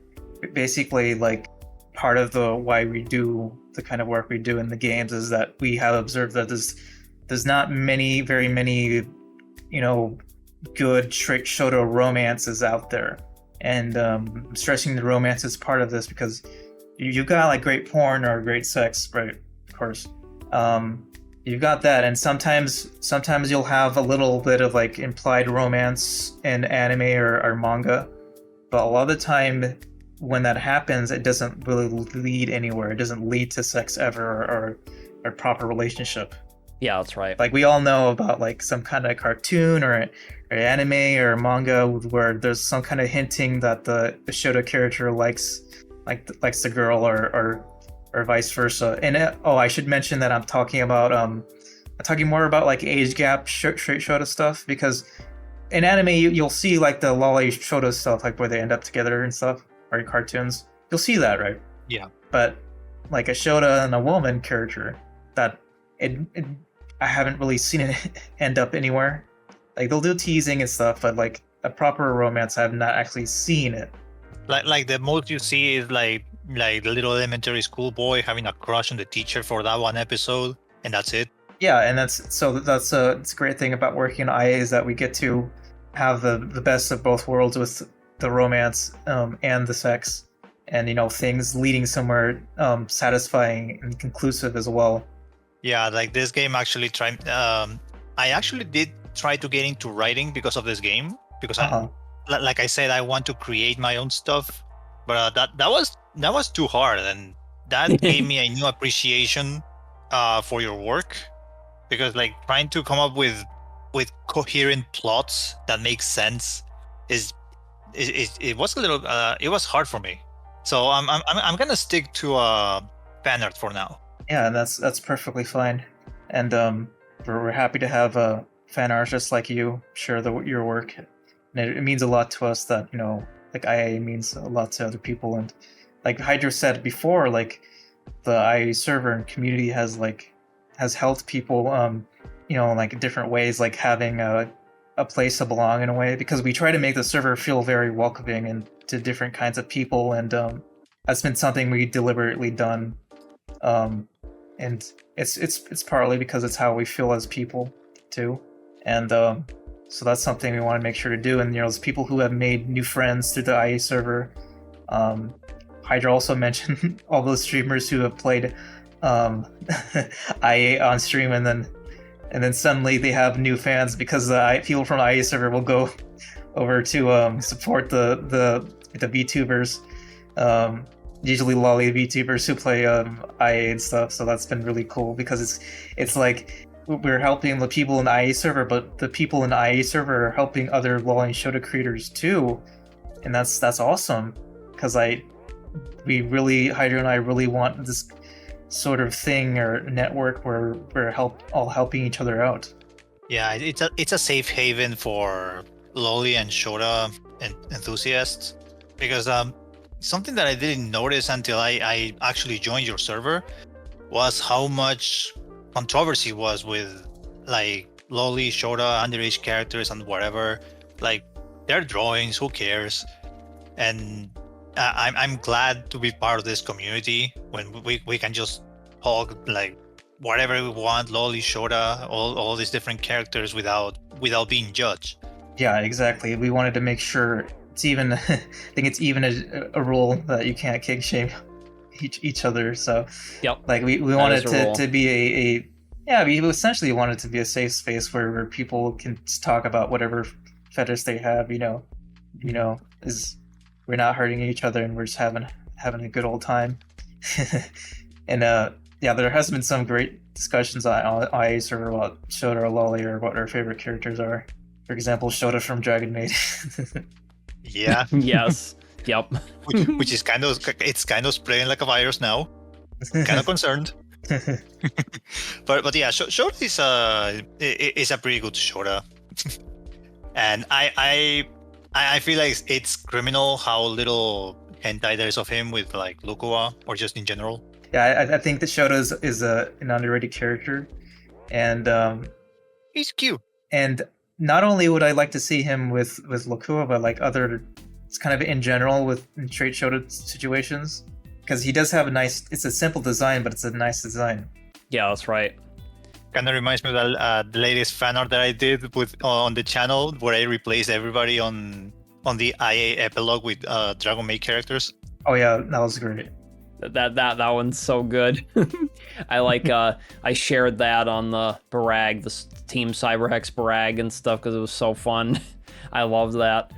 basically like part of the why we do the kind of work we do in the games is that we have observed that there's not very many good straight shoujo romances out there, and stressing the romance is part of this, because you've got like great porn or great sex, right? Of course, you've got that, and sometimes you'll have a little bit of like implied romance in anime or manga, but a lot of the time when that happens, it doesn't really lead anywhere. It doesn't lead to sex ever, or a proper relationship. Yeah, that's right. Like we all know about like some kind of cartoon or anime or manga where there's some kind of hinting that the shoujo character likes the girl, or vice versa. And I should mention that I'm talking about I'm talking more about like age gap straight Shota stuff, because in anime you'll see like the lolly Shota stuff, like where they end up together and stuff, or in cartoons. You'll see that, right? Yeah. But like a Shota and a woman character, that I haven't really seen it end up anywhere. Like they'll do teasing and stuff, but like a proper romance, I have not actually seen it. Like the most you see is like the little elementary school boy having a crush on the teacher for that one episode, and that's it. Yeah, and that's it's a great thing about working on IA, is that we get to have the best of both worlds with the romance and the sex, and things leading somewhere satisfying and conclusive as well. Yeah, like this game actually tried. I actually did try to get into writing because of this game, because like I said, I want to create my own stuff, but that was too hard, and that gave me a new appreciation for your work, because like trying to come up with coherent plots that make sense it was a little it was hard for me. So I'm gonna stick to fan art for now. Yeah, and that's perfectly fine, and we're happy to have fan artists like you share your work. And it means a lot to us that like IA means a lot to other people, and like Hydra said before, like the IA server and community has helped people like in different ways, like having a place to belong in a way, because we try to make the server feel very welcoming and to different kinds of people, and that's been something we deliberately done, and it's partly because it's how we feel as people too, and so that's something we want to make sure to do. And there's people who have made new friends through the IA server. Hydra also mentioned all those streamers who have played IA on stream, and then suddenly they have new fans because the people from the IA server will go over to support the VTubers, usually lolly VTubers who play IA and stuff. So that's been really cool, because it's like we're helping the people in the IA server, but the people in the IA server are helping other lolly and Shota creators too, and that's awesome, because Hydra and I really want this sort of thing or network where we're all helping each other out. Yeah, it's a safe haven for lolly and Shota enthusiasts, because something that I didn't notice until I actually joined your server was how much controversy was with like lolly, Shota, underage characters and whatever. Like, they're drawings, who cares? And I'm glad to be part of this community when we can just hog like whatever we want, lolly, Shota, all these different characters without being judged. Yeah, exactly. We wanted to make sure it's even. I think it's even a rule that you can't kink shame each other. So yep, like we wanted to be we essentially wanted to be a safe space where people can talk about whatever fetish they have. Is we're not hurting each other, and we're just having a good old time. And there has been some great discussions on IA server about Shota or lolly, or what our favorite characters are. For example, Shota from Dragon Maid. Yeah. Yes. Yep. Which is kind of spreading like a virus now. Kind of concerned. but yeah, Shota is a pretty good Shota. And I feel like it's criminal how little hentai there is of him with like Lukua, or just in general. Yeah, I think that Shota is an underrated character, and he's cute. And not only would I like to see him with Lukua, but like it's kind of in general with straight Shota situations, because he does have it's a simple design, but it's a nice design. Yeah, that's right. Kind of reminds me of the latest fan art that I did on the channel, where I replaced everybody on the IA epilogue with Dragon Maid characters. Oh yeah, that was great. That one's so good. I shared that on the Barag, the Team CyberHex Barag and stuff, because it was so fun. I loved that.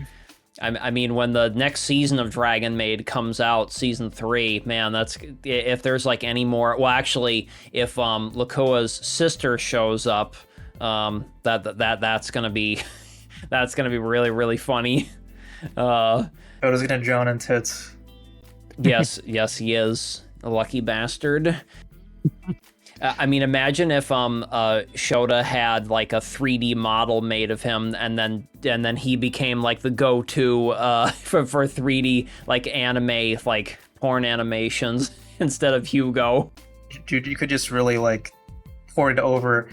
I mean, when the next season of Dragon Maid comes out, season 3, man, that's if there's like any more. Well, actually, if Lukua's sister shows up, that's gonna be really, really funny. Shota's gonna drown in tits. Yes, he is a lucky bastard. I mean, imagine if Shota had like a 3D model made of him, and then he became like the go-to for 3D like anime like porn animations instead of Hugo. Dude, you could just really like port it over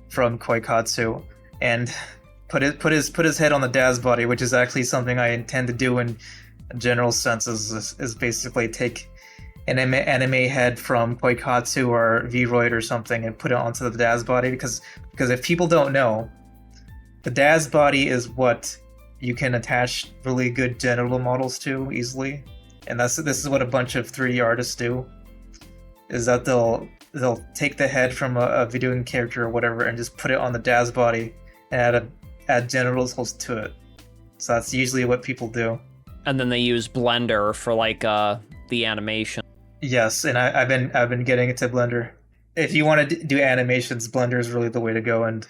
from Koikatsu and put his head on the Daz body, which is actually something I intend to do in a general sense. Is basically take an anime head from Koikatsu or Vroid or something and put it onto the Daz body, because if people don't know, the Daz body is what you can attach really good genital models to easily, and this is what a bunch of 3D artists do. Is that they'll take the head from a video game character or whatever and just put it on the Daz body and add genitals to it. So that's usually what people do. And then they use Blender for like the animation. Yes, and I've been getting into Blender. If you want to do animations, Blender is really the way to go, and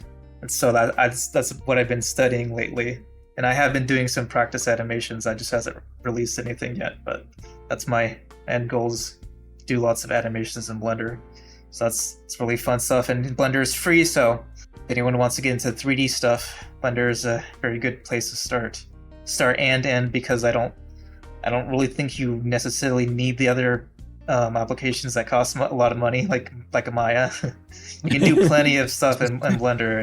so that's what I've been studying lately. And I have been doing some practice animations. I just hasn't released anything yet, but that's my end goals. Do lots of animations in Blender. So it's really fun stuff, and Blender is free, so if anyone wants to get into 3D stuff, Blender is a very good place to start. And end, because I don't really think you necessarily need the other applications that cost a lot of money, like a Maya. You can do plenty of stuff in Blender.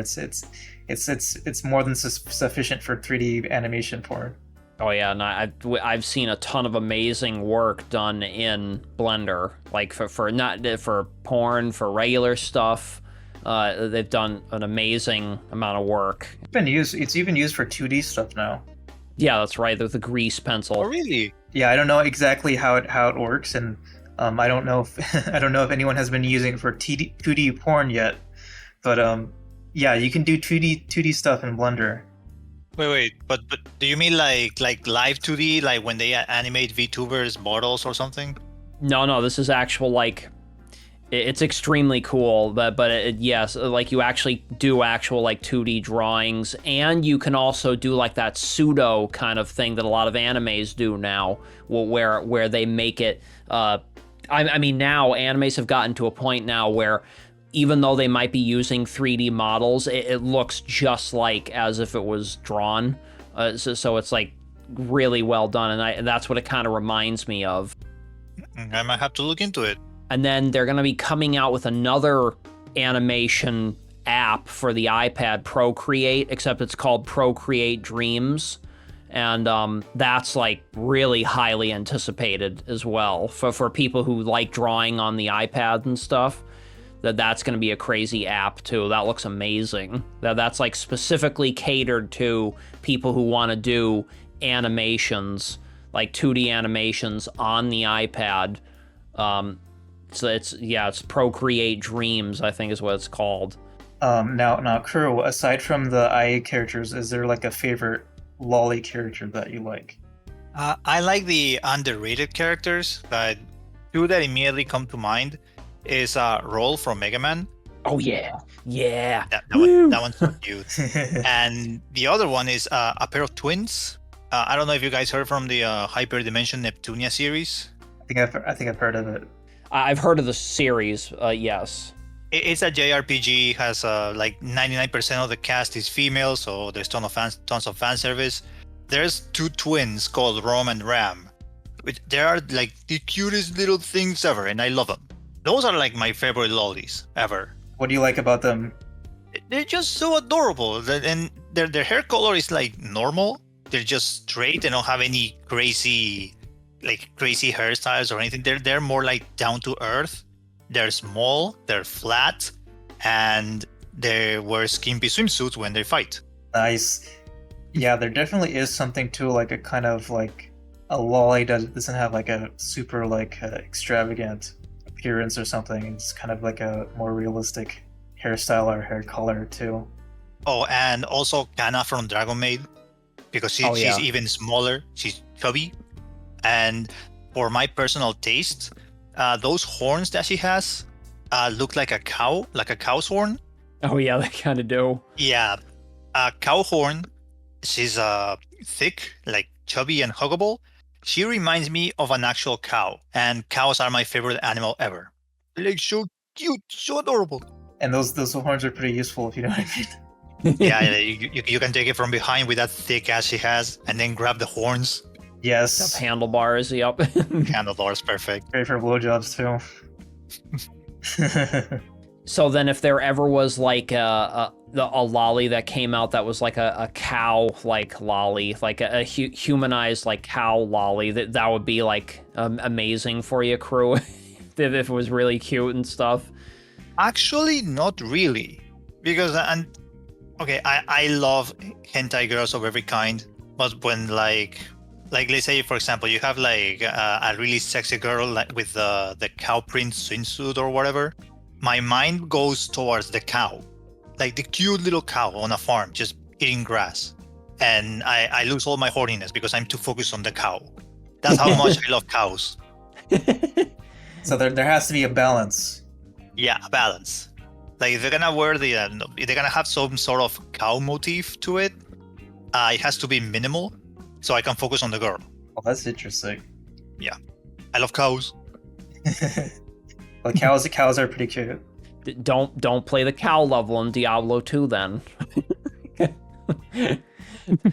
It's more than sufficient for 3D animation porn. Oh yeah, and I've seen a ton of amazing work done in Blender, like for not for porn, for regular stuff. They've done an amazing amount of work. It's even used for 2D stuff now. Yeah, that's right. There's the grease pencil. Oh, really? Yeah, I don't know exactly how it works, and I don't know if anyone has been using it for 2D porn yet, but yeah, you can do 2D stuff in Blender. Wait, but do you mean like live 2D, like when they animate VTubers models or something? No, this is actual like. It's extremely cool, but yes, like you actually do actual like 2D drawings, and you can also do like that pseudo kind of thing that a lot of animes do now, where they make it. I mean, now animes have gotten to a point now where even though they might be using 3D models, it looks just like as if it was drawn. So it's like really well done, and that's what it kind of reminds me of. I might have to look into it. And then they're going to be coming out with another animation app for the iPad, Procreate, except it's called Procreate Dreams. And that's like really highly anticipated as well for people who like drawing on the iPad and stuff. That's going to be a crazy app too. That looks amazing. That's like specifically catered to people who want to do animations, like 2D animations on the iPad. So it's Procreate Dreams, I think is what it's called. Now, Kuro, aside from the IA characters, is there like a favorite lolly character that you like? I like the underrated characters, but two that immediately come to mind is Roll from Mega Man. Oh yeah. That one's so cute. And the other one is a pair of twins. I don't know if you guys heard from the Hyperdimension Neptunia series. I think I've heard of it. I've heard of the series, yes. It's a JRPG, has like 99% of the cast is female, so there's tons of fan service. There's two twins called Rom and Ram, which they are like the cutest little things ever, and I love them. Those are like my favorite lollies ever. What do you like about them? They're just so adorable, and their hair color is like normal. They're just straight. They don't have any crazy hairstyles or anything. They're more like down to earth. They're small, they're flat, and they wear skimpy swimsuits when they fight. Nice. Yeah, there definitely is something to like a kind of like a lolly that doesn't have like a super like extravagant appearance or something. It's kind of like a more realistic hairstyle or hair color too. Oh, and also Kana from Dragon Maid, because she's even smaller. She's chubby. And for my personal taste, those horns that she has look like a cow's horn. Oh yeah, they kind of do. Yeah, cow horn. She's thick, like chubby and huggable. She reminds me of an actual cow, and cows are my favorite animal ever. They're like so cute, so adorable. And those horns are pretty useful, if you know what I mean. Yeah, you can take it from behind with that thick ass she has, and then grab the horns. Yes. Handlebars, yep. Handlebars, perfect. Great for blowjobs too. So then if there ever was like a lolly that came out that was like a cow like lolly, like a humanized like cow lolly, that would be like amazing for you, crew, if it was really cute and stuff. Actually, not really, because I love hentai girls of every kind, but when like let's say for example you have like a really sexy girl like with the cow print swimsuit or whatever, my mind goes towards the cow, like the cute little cow on a farm just eating grass, and I lose all my horniness because I'm too focused on the cow. That's how much I love cows. So there has to be a balance. Yeah, a balance. Like if they're gonna wear if they're gonna have some sort of cow motif to it, it has to be minimal, so I can focus on the girl. Oh, that's interesting. I love cows. Well, cows are pretty cute. Don't play the cow level in Diablo 2 then.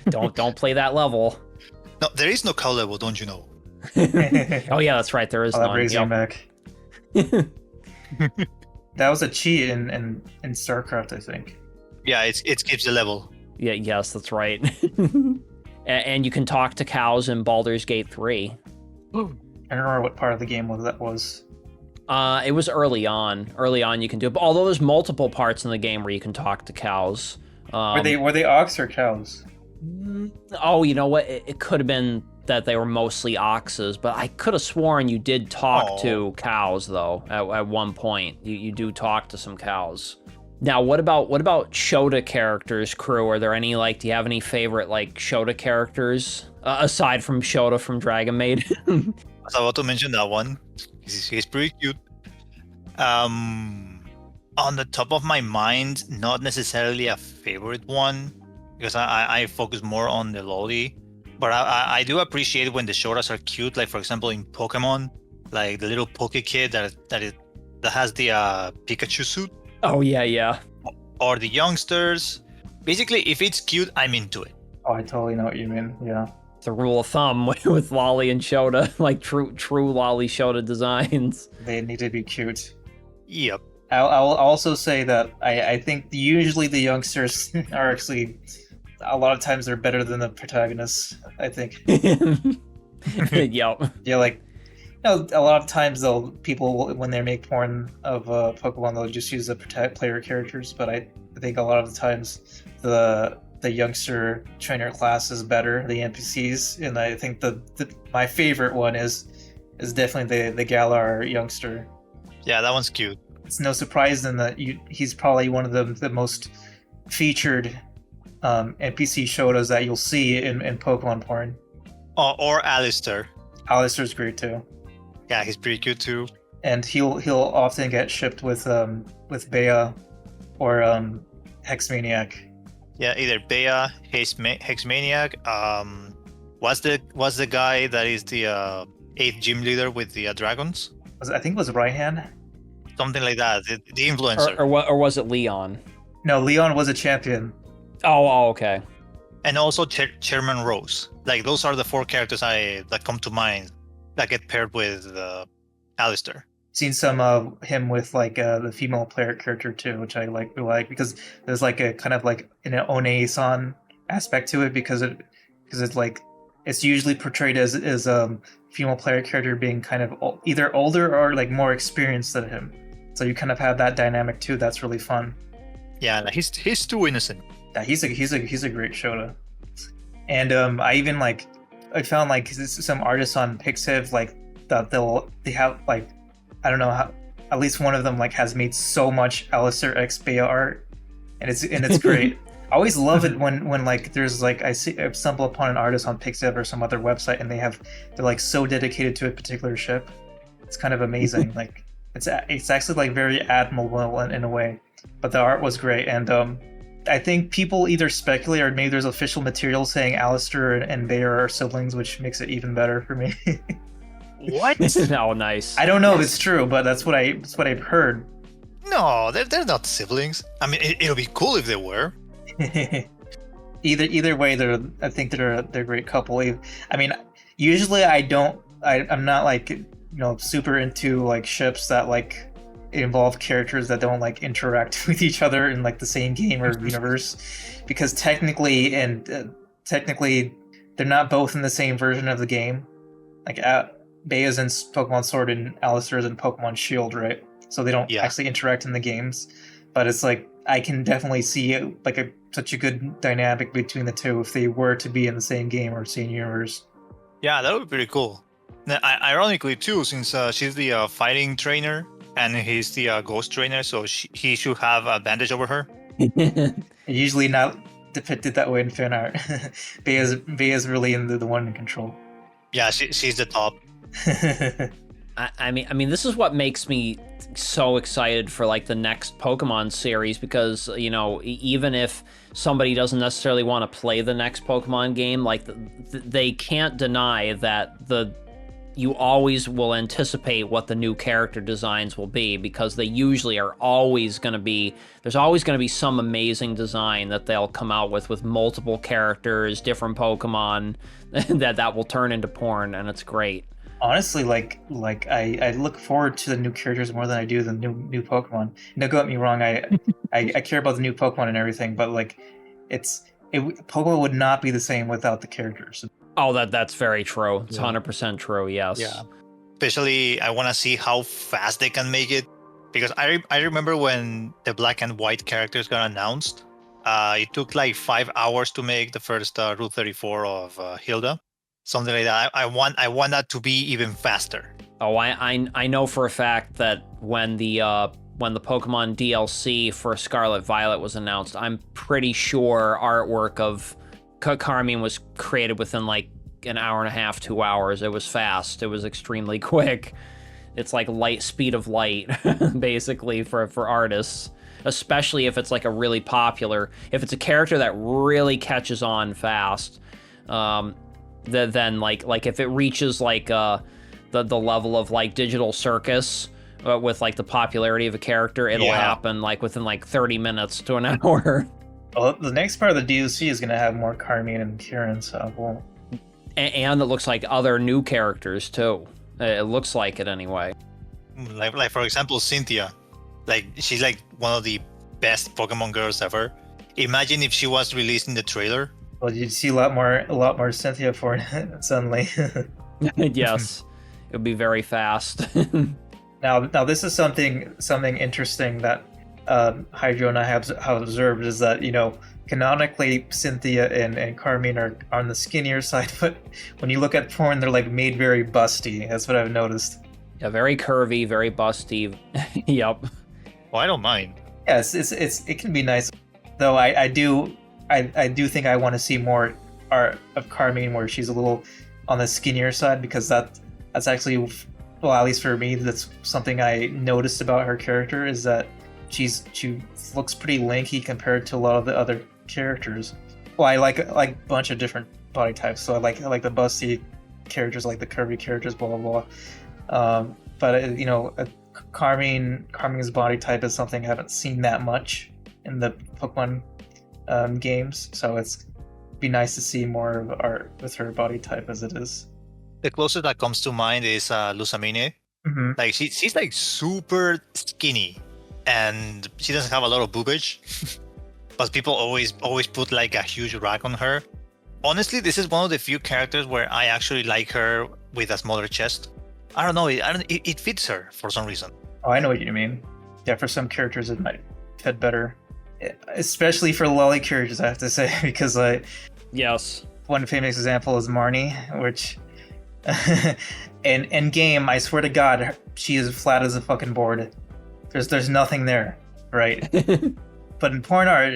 don't play that level. No, there is no cow level, don't you know? Oh yeah, that's right. There is That none. brings Yep. me back. That was a cheat in StarCraft, I think. Yeah, it skips the level. Yeah, yes, that's right. And you can talk to cows in Baldur's Gate 3. I don't remember what part of the game that was. It was early on. Early on, you can do it. But although there's multiple parts in the game where you can talk to cows. Were they ox or cows? Oh, you know what? It could have been that they were mostly oxes, but I could have sworn you did talk to cows though. At one point, you do talk to some cows. Now, what about Shota characters, crew? Are there any do you have any favorite Shota characters aside from Shota from Dragon Maid? I was about to mention that one. He's pretty cute. On the top of my mind, not necessarily a favorite one, because I focus more on the lolly. But I do appreciate when the Shotas are cute. Like for example, in Pokemon, like the little Poke Kid that has the Pikachu suit. Oh yeah. Or the youngsters. Basically, if it's cute, I'm into it. Oh, I totally know what you mean. Yeah. It's a rule of thumb with Lolly and Shota, like true Lolly Shota designs. They need to be cute. Yep. I'll also say that I think usually the youngsters are actually, a lot of times they're better than the protagonists, I think. Yep. Yeah, a lot of times people when they make porn of Pokemon, they'll just use the player characters, but I think a lot of the times the youngster trainer class is better, the NPCs, and I think my favorite one is definitely the Galar youngster. Yeah, that one's cute. It's no surprise then that he's probably one of the most featured NPC Shotas that you'll see in Pokemon porn. Or Alistair. Alistair's great too. Yeah, he's pretty cute too. And he'll often get shipped with Bea or Hexmaniac. Yeah, either Bea, Hexmaniac. What's the guy that is the 8th gym leader with the dragons? I think it was Raihan. Something like that. The influencer. Or was it Leon? No, Leon was a champion. Oh, okay. And also Chairman Rose. Like those are the 4 characters that come to mind that get paired with Alistair. Seen some of him with the female player character too, which I really like because there's a kind of an One-san aspect to it because it's usually portrayed as female player character being kind of either older or more experienced than him. So you kind of have that dynamic too. That's really fun. Yeah, he's too innocent. Yeah, he's a great Shota. And I even I found some artists on Pixiv that they have I don't know how, at least one of them has made so much Alistair X Bea art, and it's great. I always love it when there's I stumble upon an artist on Pixiv or some other website and they're so dedicated to a particular ship. It's kind of amazing. It's actually very admirable in a way. But the art was great, and I think people either speculate or maybe there's official material saying Alistair and Bea are siblings, which makes it even better for me. What? Oh, nice. I don't know if it's true, but that's what I've heard. No, they're not siblings. I mean, it'll be cool if they were. Either way, I think they're a great couple. I mean, usually I'm not like super into like ships that like involve characters that don't like interact with each other in like the same game or universe, because technically they're not both in the same version of the game. Like Bea's in Pokemon Sword and Alistair's in Pokemon Shield, right? So they don't actually interact in the games, but it's like I can definitely see like such a good dynamic between the two if they were to be in the same game or same universe. Yeah, that would be pretty cool. Now, ironically too, since she's the fighting trainer and he's the ghost trainer, so he should have advantage over her. Usually not depicted that way in fan art. Bea's really the one in control. Yeah, she's the top. I mean, this is what makes me so excited for like the next Pokemon series, because even if somebody doesn't necessarily want to play the next Pokemon game, like they can't deny that you always will anticipate what the new character designs will be, because they usually are always going to be, there's always going to be some amazing design that they'll come out with multiple characters, different Pokemon that will turn into porn, and it's great. Honestly, like I look forward to the new characters more than I do the new Pokemon. Don't get me wrong, I care about the new Pokemon and everything, but like Pokemon would not be the same without the characters. Oh, that's very true. It's 100% true. Yes. Yeah. Especially, I want to see how fast they can make it, because I remember when the black and white characters got announced, it took like 5 hours to make the first Route 34 of Hilda, something like that. I want that to be even faster. Oh, I know for a fact that when the Pokemon DLC for Scarlet Violet was announced, I'm pretty sure artwork of Carmine was created within like an hour and a half, 2 hours. It was fast. It was extremely quick. It's like speed of light, basically, for artists, especially if it's like a really popular, if it's a character that really catches on fast. Then like if it reaches like the level of like Digital Circus with like the popularity of a character, it'll happen like within like 30 minutes to an hour. Well, the next part of the DLC is going to have more Carmine and Kieran, so and it looks like other new characters too. It looks like it anyway. Like for example, Cynthia, like she's like one of the best Pokemon girls ever. Imagine if she was released in the trailer. Well, you'd see a lot more Cynthia for it suddenly. Yes, it would be very fast. Now this is something interesting that Hydro and I have observed, is that canonically Cynthia and Carmine are on the skinnier side, but when you look at porn, they're like made very busty. That's what I've noticed. Yeah, very curvy, very busty. Yep. Well, I don't mind. Yes, it can be nice, though. I do think I want to see more art of Carmine where she's a little on the skinnier side, because that's actually, well, at least for me, that's something I noticed about her character, is that she looks pretty lanky compared to a lot of the other characters. Well, I like a bunch of different body types, so I like the busty characters, like the curvy characters, blah blah blah. But Carmine's body type is something I haven't seen that much in the Pokemon games, so it's be nice to see more of art with her body type as it is. The closest that comes to mind is Lusamine. Mm-hmm. Like she's like super skinny, and she doesn't have a lot of boobage. But people always put like a huge rack on her. Honestly, this is one of the few characters where I actually like her with a smaller chest. I don't know. It fits her for some reason. Oh, I know what you mean. Yeah, for some characters it might fit better, especially for lolly characters, I have to say, because yes, one famous example is Marnie, which in game, I swear to God, she is flat as a fucking board. There's nothing there, right? But in porn art,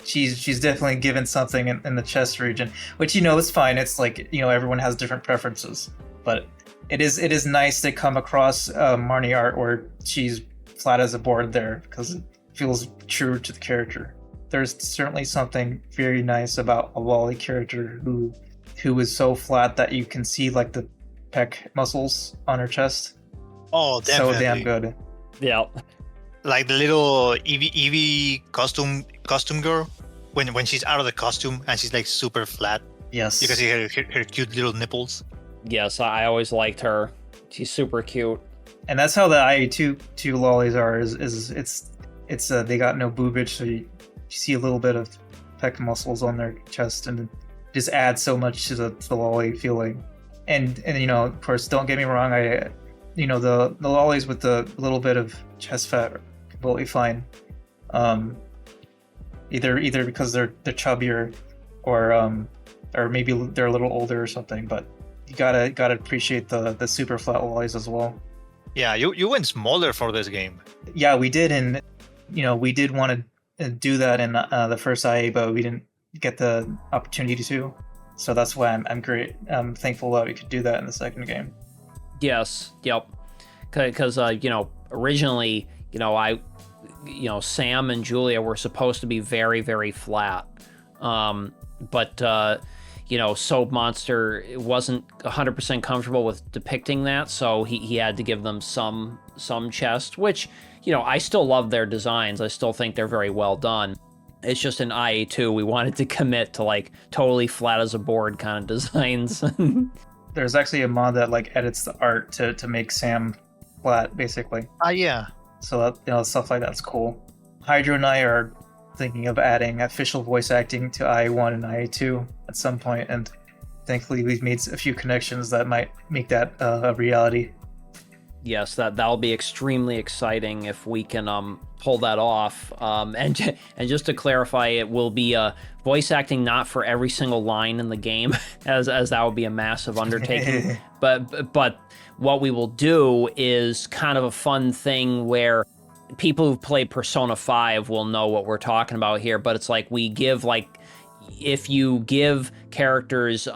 she's definitely given something in the chest region, which is fine. It's like everyone has different preferences, but it is nice to come across Marnie art where she's flat as a board there, because it feels true to the character. There's certainly something very nice about a lolly character who is so flat that you can see like the pec muscles on her chest. Oh, definitely. So damn good. Yeah. like the little Eevee costume girl when she's out of the costume and she's like super flat. Yes. You can see her cute little nipples. Yes, I always liked her. She's super cute. And that's how the IA2 lollies are. Is it's they got no boobage, so you see a little bit of pec muscles on their chest, and it just adds so much to the lolly feeling. And of course, don't get me wrong. The lollies with the little bit of chest fat are completely fine. Either because they're chubbier, or maybe they're a little older or something. But you gotta appreciate the super flat lollies as well. Yeah, you went smaller for this game. Yeah, we did, and we did want to do that in the first IA, but we didn't get the opportunity to. So that's why I'm thankful that we could do that in the second game. Yes, yep. Because originally, Sam and Julia were supposed to be very, very flat. But Soap Monster wasn't 100% comfortable with depicting that, so he had to give them some chest, which, I still love their designs. I still think they're very well done. It's just in IA2, we wanted to commit to like totally flat as a board kind of designs. There's actually a mod that like edits the art to make Sam flat, basically. Yeah. So that, stuff like that's cool. Hydro and I are thinking of adding official voice acting to IA1 and IA2 at some point, and thankfully we've made a few connections that might make that a reality. Yes, that'll be extremely exciting if we can pull that off. And just to clarify, it will be voice acting not for every single line in the game, as that would be a massive undertaking. but what we will do is kind of a fun thing where people who've played Persona 5 will know what we're talking about here. But it's like we give if you give characters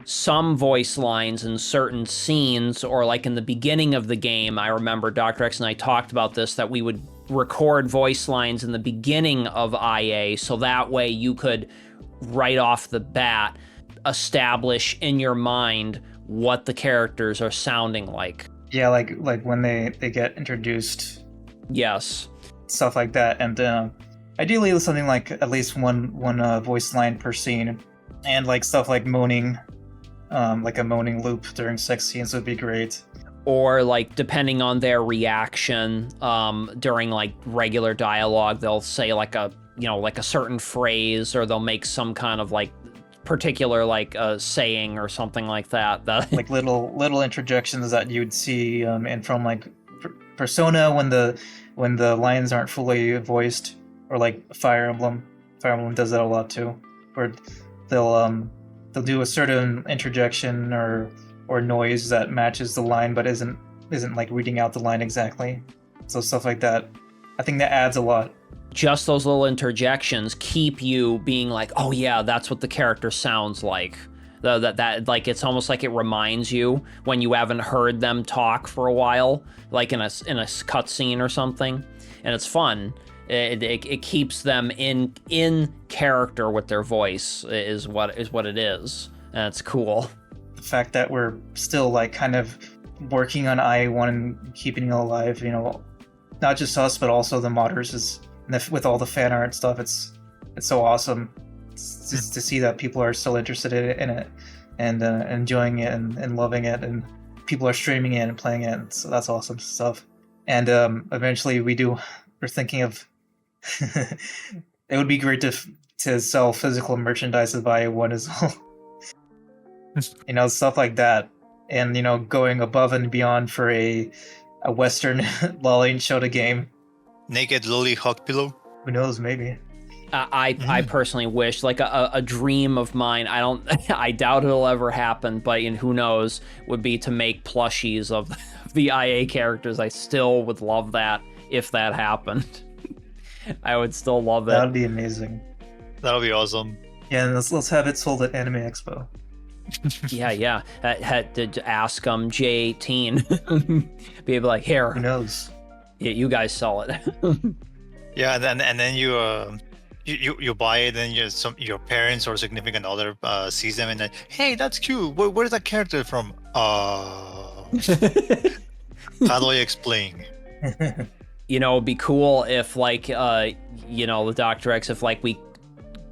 some voice lines in certain scenes, or like in the beginning of the game, I remember Dr. X and I talked about this, that we would record voice lines in the beginning of IA, so that way you could right off the bat establish in your mind what the characters are sounding like. Yeah, like when they get introduced. Yes. Stuff like that, and ideally something like at least one voice line per scene, and like stuff like moaning. Like a moaning loop during sex scenes would be great. Or like depending on their reaction during like regular dialogue, they'll say like a certain phrase, or they'll make some kind of like particular like saying or something like that. Like little interjections that you'd see and from like Persona when the lines aren't fully voiced, or like Fire Emblem. Fire Emblem does that a lot too, where they'll do a certain interjection or noise that matches the line but isn't like reading out the line exactly. So stuff like that, I think that adds a lot. Just those little interjections keep you being like, oh yeah, that's what the character sounds like. That like, it's almost like it reminds you when you haven't heard them talk for a while, like in a cutscene or something, and it's fun. It keeps them in character with their voice is what it is, and it's cool. The fact that we're still like kind of working on IA1 and keeping it alive, not just us but also the modders, with all the fan art stuff. It's so awesome to see that people are still interested in it and enjoying it and loving it, and people are streaming it and playing it. So that's awesome stuff. And eventually we're thinking of it would be great to sell physical merchandise of IA1 as well. Stuff like that, and going above and beyond for a Western lolly and Shota game. Naked lolly hawk pillow. Who knows? Maybe. I personally wish, like a dream of mine. I doubt it'll ever happen, but who knows? Would be to make plushies of the IA characters. I still would love that if that happened. I would still love it. That would be amazing. That would be awesome. Yeah, and let's have it sold at Anime Expo. Yeah. Had to ask J18. Be like, here. Who knows? Yeah, you guys sell it. Yeah, and then you buy it, and your parents or significant other sees them and then, hey, that's cute. Where's that character from? How do I explain? You know, it'd be cool if like you know, the Dr. X, if like we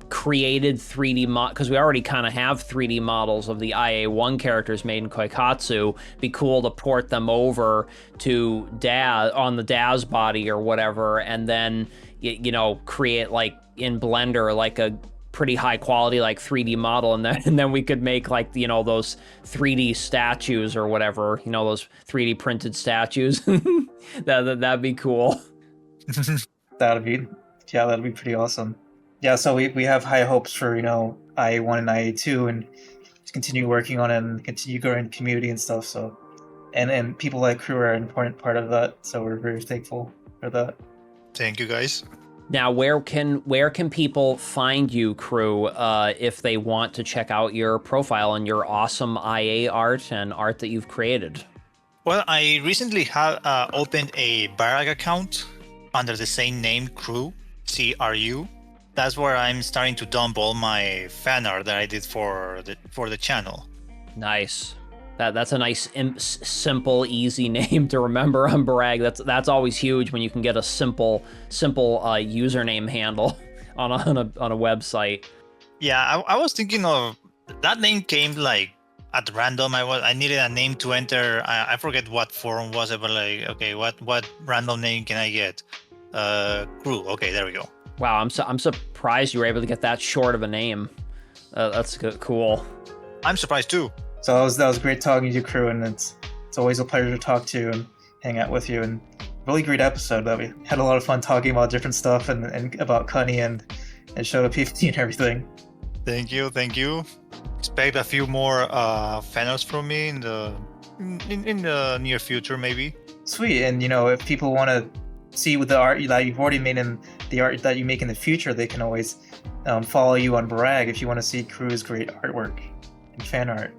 created 3D because we already kind of have 3D models of the IA1 characters made in Koikatsu. Be cool to port them over to Daz on the Daz body or whatever, and then you know, create like in Blender like a pretty high quality like 3D model, and then we could make like, you know, those 3D statues or whatever, you know, those 3D printed statues. That'd be cool. That'd be pretty awesome. Yeah, so we have high hopes for, you know, IA1 and IA2, and to continue working on it and continue growing the community and stuff. So, and people like Crew are an important part of that. So we're very thankful for that. Thank you, guys. Now, where can people find you, Crew, if they want to check out your profile and your awesome IA art and art that you've created? Well, I recently have opened a Barag account under the same name, Crew, CRU. That's where I'm starting to dump all my fan art that I did for the channel. Nice. That's a nice, simple, easy name to remember on Barag. That's always huge when you can get a simple username handle on a website. Yeah, I was thinking of that name came like at random. I needed a name to enter. I forget what forum was it, but like, okay, what random name can I get? Crew. Okay, there we go. Wow, I'm surprised you were able to get that short of a name. That's cool. I'm surprised too. So that was great talking to you, Crew, and it's always a pleasure to talk to you and hang out with you. And really great episode that we had a lot of fun talking about different stuff and about Cunny and Shoto PvP and everything. Thank you. Expect a few more fan arts from me in the near future, maybe. Sweet, and you know, if people want to see with the art that you've already made and the art that you make in the future, they can always follow you on Barag if you want to see Crew's great artwork and fan art.